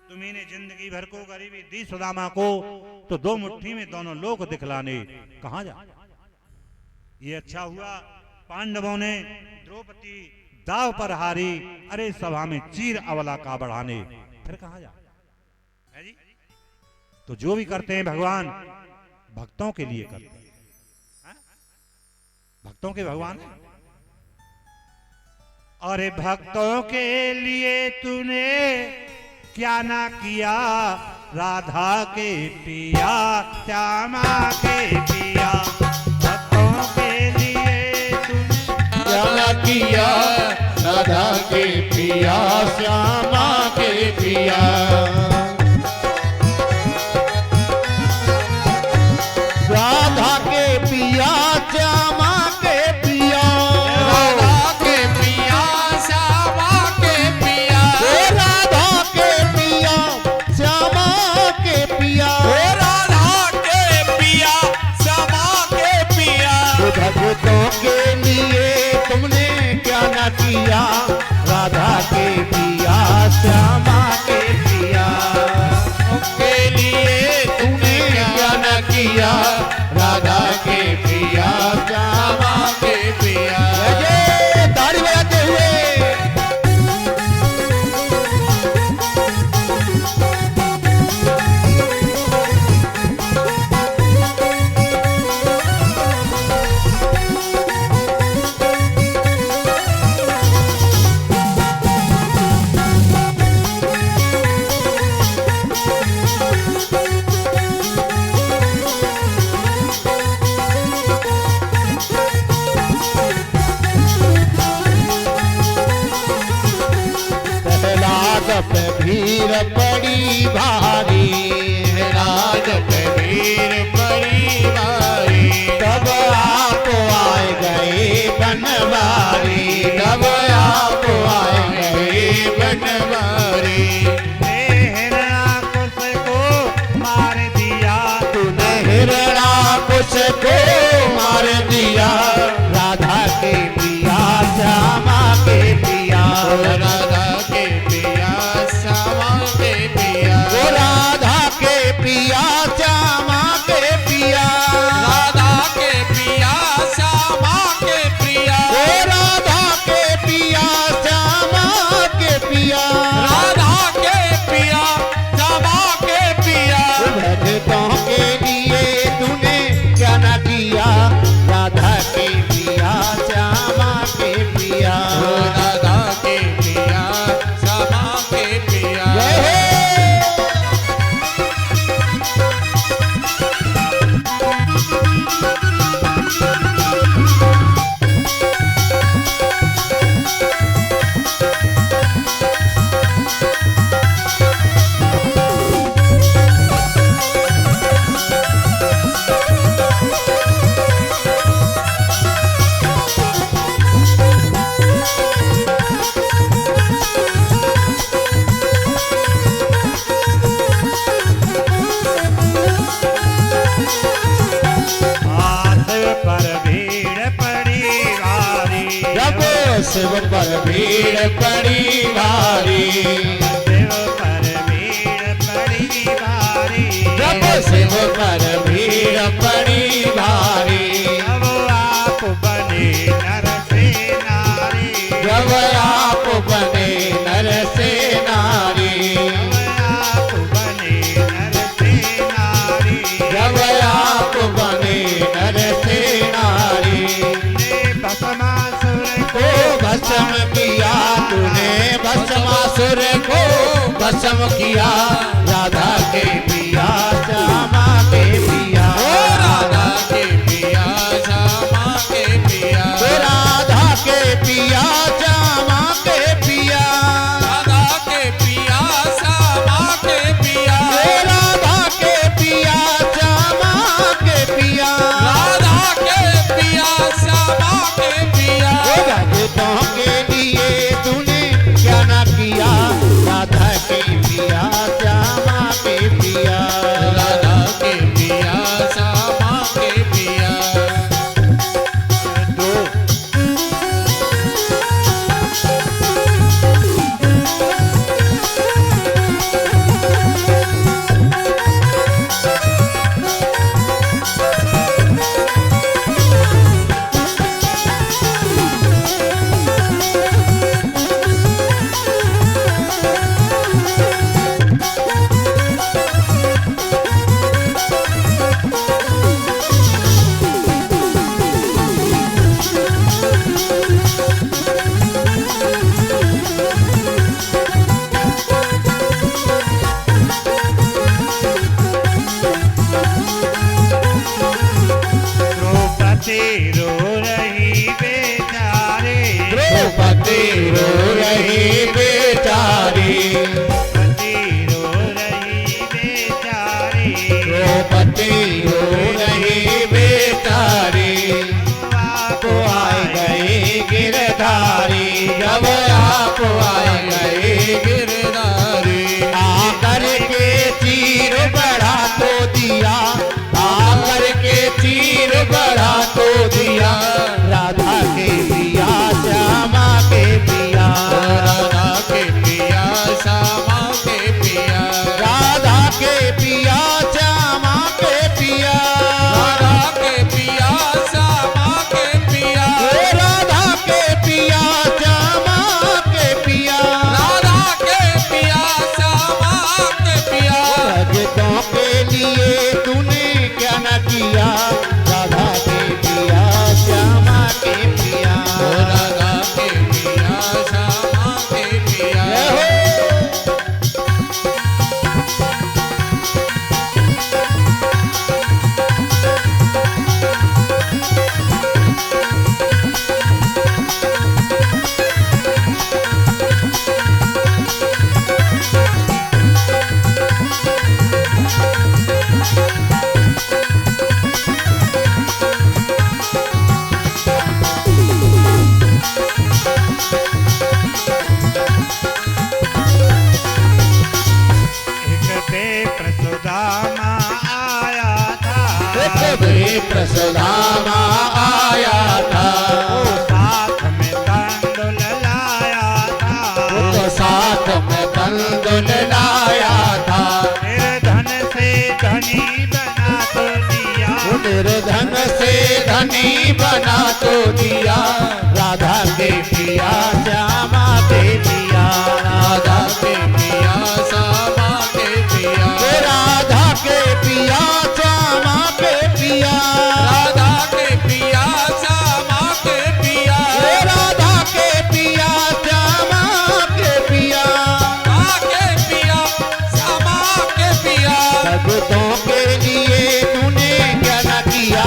तुम्ही ने जिंदगी भर को गरीबी दी सुदामा को, तो 2 मुट्ठी में दोनों लोग दिखलाने कहां जाते? ये अच्छा हुआ पांडवों ने द्रौपदी दाव पर हारी, अरे सभा में चीर अवला का बढ़ाने फिर कहां जाते है जी? तो जो भी करते हैं भगवान भक्तों के लिए करते हैं। भक्तों के भगवान है। अरे भक्तों के लिए तूने क्या ना किया, राधा के पिया श्यामा के पिया। भक्तों राधा के पिया श्यामा के पिया राधा के पिया श्यामा के पिया राधा के पिया श्यामा के पिया राधा के पिया श्यामा के पिया राधा के पिया श्यामा के पिया भक्तों के लिए तुमने क्या न किया राधा के पिया श्यामा के पिया के लिए तूने क्या न किया राधा के पिया श्यामा के पिया जय ताली बजाते हुए पे भीड़ पड़ी भारी राज पे वीर परिवारी तब आप आए गए बनवारी तब आप आए गए बनवारी हिरणाकुश को मार दिया तूने हिरणाकुश को मार दिया राधा के पिया श्यामा के पिया राधा के पिया श्यामा के पिया राधा के पिया श्यामा के पिया राधा के पिया श्यामा के प्रिया राधा के पिया श्यामा के पिया राधा के पिया श्यामा के पिया भक्तों के लिए तूने क्या न किया राधा के पिया श्यामा के पिया राधा के पिया श्यामा के पिया जय हो। हाथ पर भीड़ पड़ी भारी जब शिव पर भीड़ पड़ी भारी शिव पर भीड़ पड़ी भारी जब शिव पर भीड़ पड़ी भारी अब आप बने नर से नारी जब आप बने नर से नारी आप बने नर से नारी जब आप बने नर से नारी भस्मासुर को भस्म किया तूने भस्मासुर को भस्म किया राधा के पिया श्यामा के पिया राधा के पिया श्यामा के पिया राधा के पिया श्यामा के पिया राधा के पिया श्यामा के पिया राधा के पिया श्यामा के पिया राधा के पिया श्यामा के पिया भक्तों के लिए तूने क्या न किया राधा के पिया श्यामा के पिया राधा के पिया श्यामा के पिया दो तो दिया, राधा के पिया श्यामा के पिया, राधा के पिया श्यामा के पिया, राधा के पिया श्यामा के पिया, राधा के पिया श्यामा के पिया, राधा के पिया श्यामा के पिया, राधा के पिया श्यामा के पिया। भक्तों के लिए तूने क्या न किया, राधा के पिया श्यामा के पिया, राधा के पिया श्यामा के पिया। प्रसुदामा आया था, प्रसुदामा आया था, साथ में तंदुल लाया था, तो साथ में तंदुल लाया था, निर्धन से धनी बना तो दिया, निर्धन से धनी बना तो दिया, राधा के पिया श्यामा के पिया, राधा के पिया श्यामा के पिया, राधा के पिया श्यामा के पिया, राधा के पिया श्यामा के पिया, राधा के पिया श्यामा के पिया, के पिया श्यामा के पिया। भक्तों के लिए तूने क्या न किया,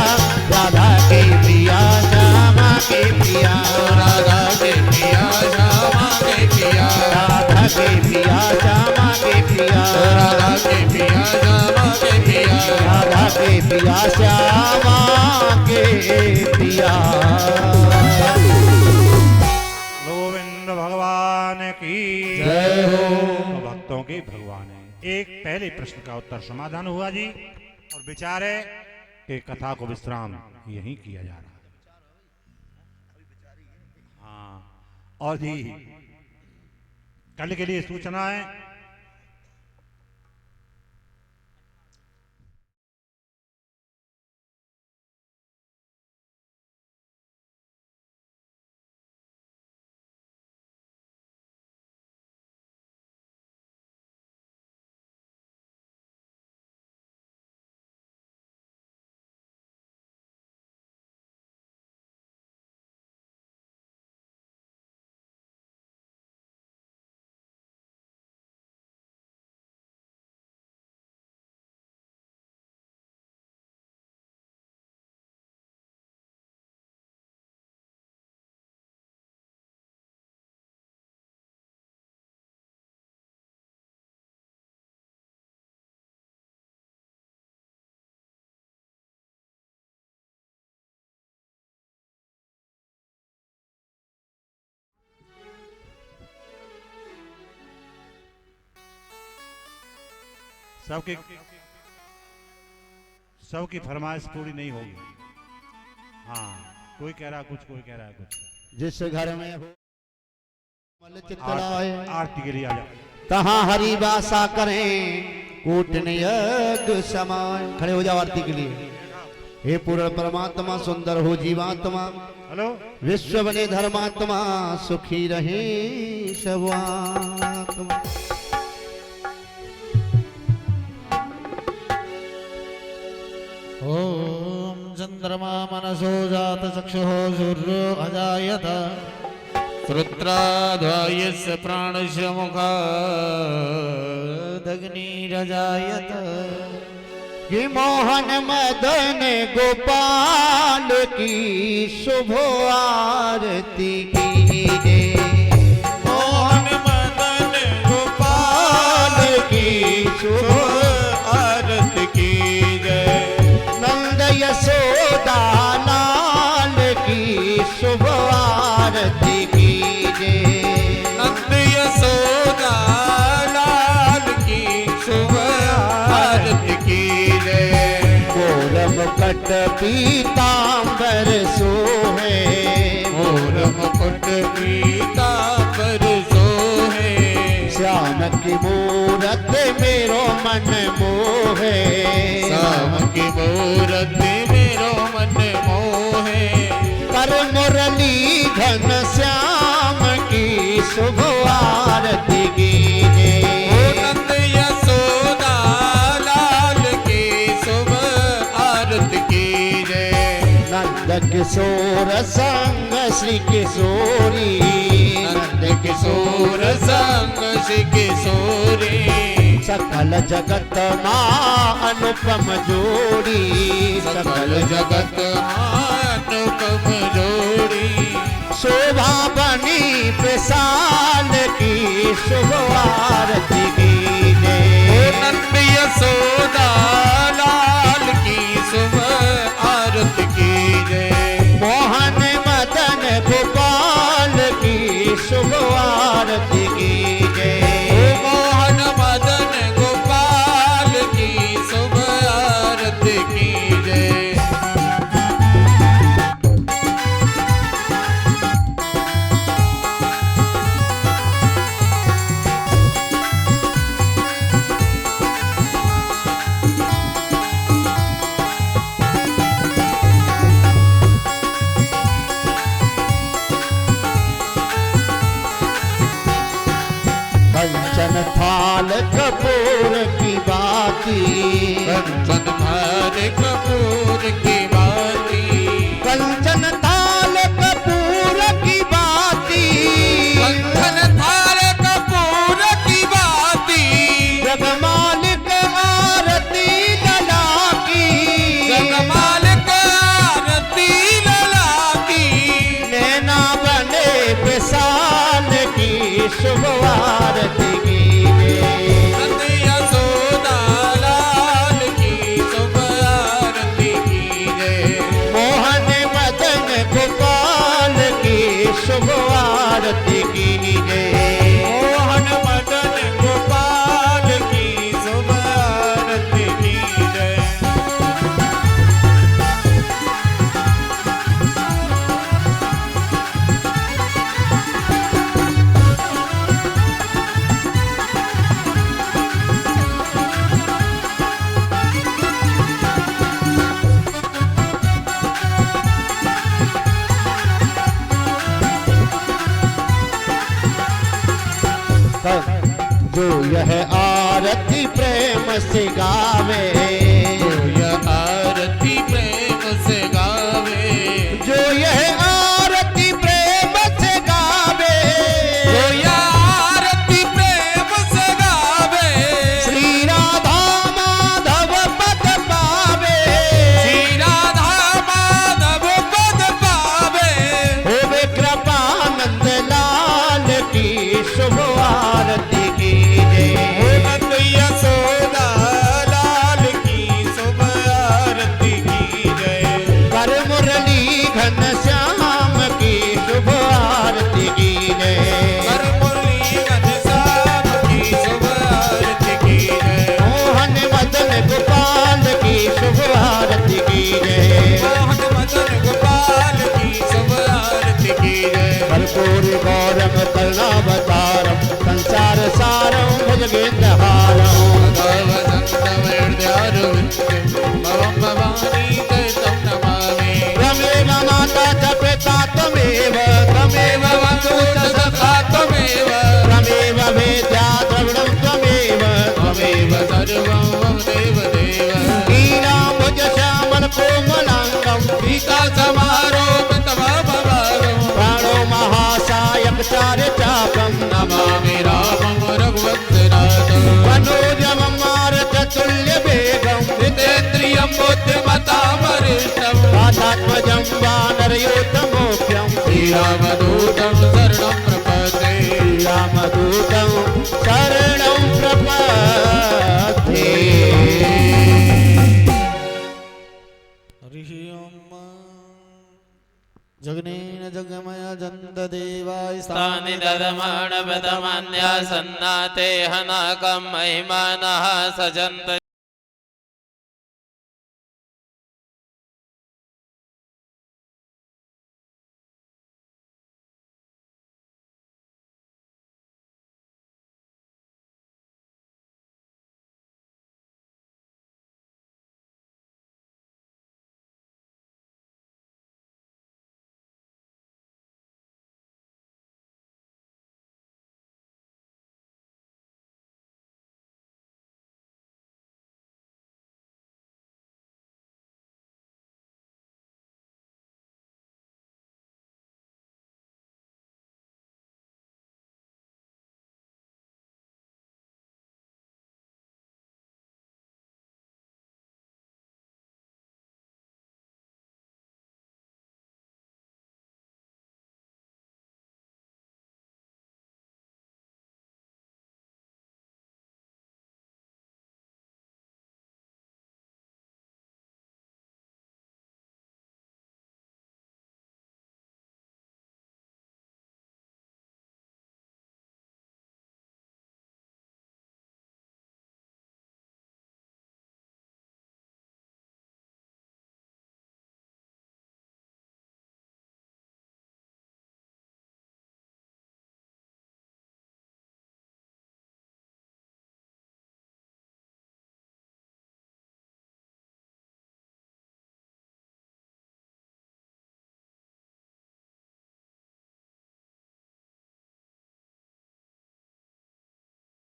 राधा के पिया श्यामा के पिया, राधा के पिया श्यामा के पिया, राधा के पिया श्यामा के पिया, राधा के पिया श्यामा के पिया, राधा के पिया श्यामा के पिया। गोविंद भगवान की जय हो। तो भक्तों के भगवान है। एक पहले प्रश्न का उत्तर समाधान हुआ जी, और विचार है कि कथा को विश्राम यही किया जा रहा है। हाँ, और जी कल के लिए सूचना है, सबकी फरमाइश पूरी नहीं होगी। हाँ, कोई कह रहा कुछ, कोई कह रहा है कुछ। जिस घर में हो मल चितलाए, आरती के लिए आ जाओ। तहाँ हरि वासा करें, कूटनियत समाए। खड़े हो जाओ आरती के लिए। हे पूर्ण परमात्मा, सुंदर हो जीवात्मा, हेलो, विश्व बने धर्मात्मा, सुखी रहे सब आत्मा। ओम चंद्रमा मनसो जात चक्षुः सूर्यो अजायत, श्रोत्राद्वायस्य प्राणस्य मुखादग्निरजायत। कि मोहन मदन गोपाल की शुभ आरती कीजिए। मोहन मदन गोपाल की शुभ आरती की जय। नंद यशोदा लाल की शुभ आरती कीजिए। नंद यशोदा लाल की शुभ आरती की जय। गोरम कट मुकुट पीतांबर सोहे, मोर मुकुट पीतांबर सोहे, श्याम की मूरत मेरो मन मोहे, श्याम की मूरत मेरो मन मोहे, कर मुरली घन श्याम की शुभ आरती कीजे, नंद यशोदा लाल की शुभ आरती कीजे, नंद किशोर संग श्री किशोरी, नंद किशोर संग श्री किशोरी, सकल जगत माँ अनुपम जोड़ी, सकल जगत अनुपम जोड़ी, शोभा बनी विशाल की शुभ आरती कीजे, नंद यशोदा लाल की शुभ आरती कीजे, मोहन मदन गोपाल की शुभ आरती कीजे, मोहन मदन गोपाल की शुभ आरती कीजे, कंचन थाल कपूर की बाती, कंचन थाल कपूर की बाती, कंचन थाल कपूर की बाती, कंचन थाल कपूर की बाती, जगमालिक आरती लला की, जगमालिक आरती लला की, नैना बने विशाल की शुभ आरती कीजे, नंद यशोदा लाल की शुभ आरती कीजे, मोहन मदन गोपाल की शुभ आरती कीजे, मोहन मदन गोपाल की शुभ आरती कीजे, जो यह आरती प्रेम से गावे, जो यह आरती प्रेम से गावे, जो यह आरती प्रेम से गावे, जो यह आरती प्रेम से गावे, श्री राधा माधव पद पावे, श्री राधा माधव पद पावे, होवे कृपानंद लाल की शुभ आरती कीजे, नंद यशोदा लाल की शुभ आरती कीजे, कर मुरली घन श्याम की शुभ आरती कीजे, कर मुरली घनश्याम की शुभ आरती कीजे, मोहन मदन गोपाल की शुभ आरती कीजे, मोहन मदन गोपाल की शुभ आरती कीजे, कर्पूर गौरम करुणावतारम संसार सारम भुजगेन्द्रहारम, त्वमेव माता च पिता त्वमेव, त्वमेव बन्धु च सखा त्वमेव, त्वमेव वेद्या द्रविणं त्वमेव, त्वमेव सर्वं देव देव, लीलाम्बुज श्यामल कोमलाङ्गं, पीता समारोपितमभवं, प्राणो महासायक चार्य चापं, नमामि रामं रघुवंशनाथं, मनोजमं मारुततुल्य वेगं, जितेन्द्रियं बुद्धिमतां वरिष्ठं, राधात्मजं वानरयोतमोऽप्यं, श्रीरामदूतं शरणं प्रपद्ये, रामदूतं शरणं प्रपद्ये। हरिः ओम्। जगनेन जगमय जन्त देवाय स्थानि ददमाणपदमान्या सन्नाते हनाकं महिमानः सजन्त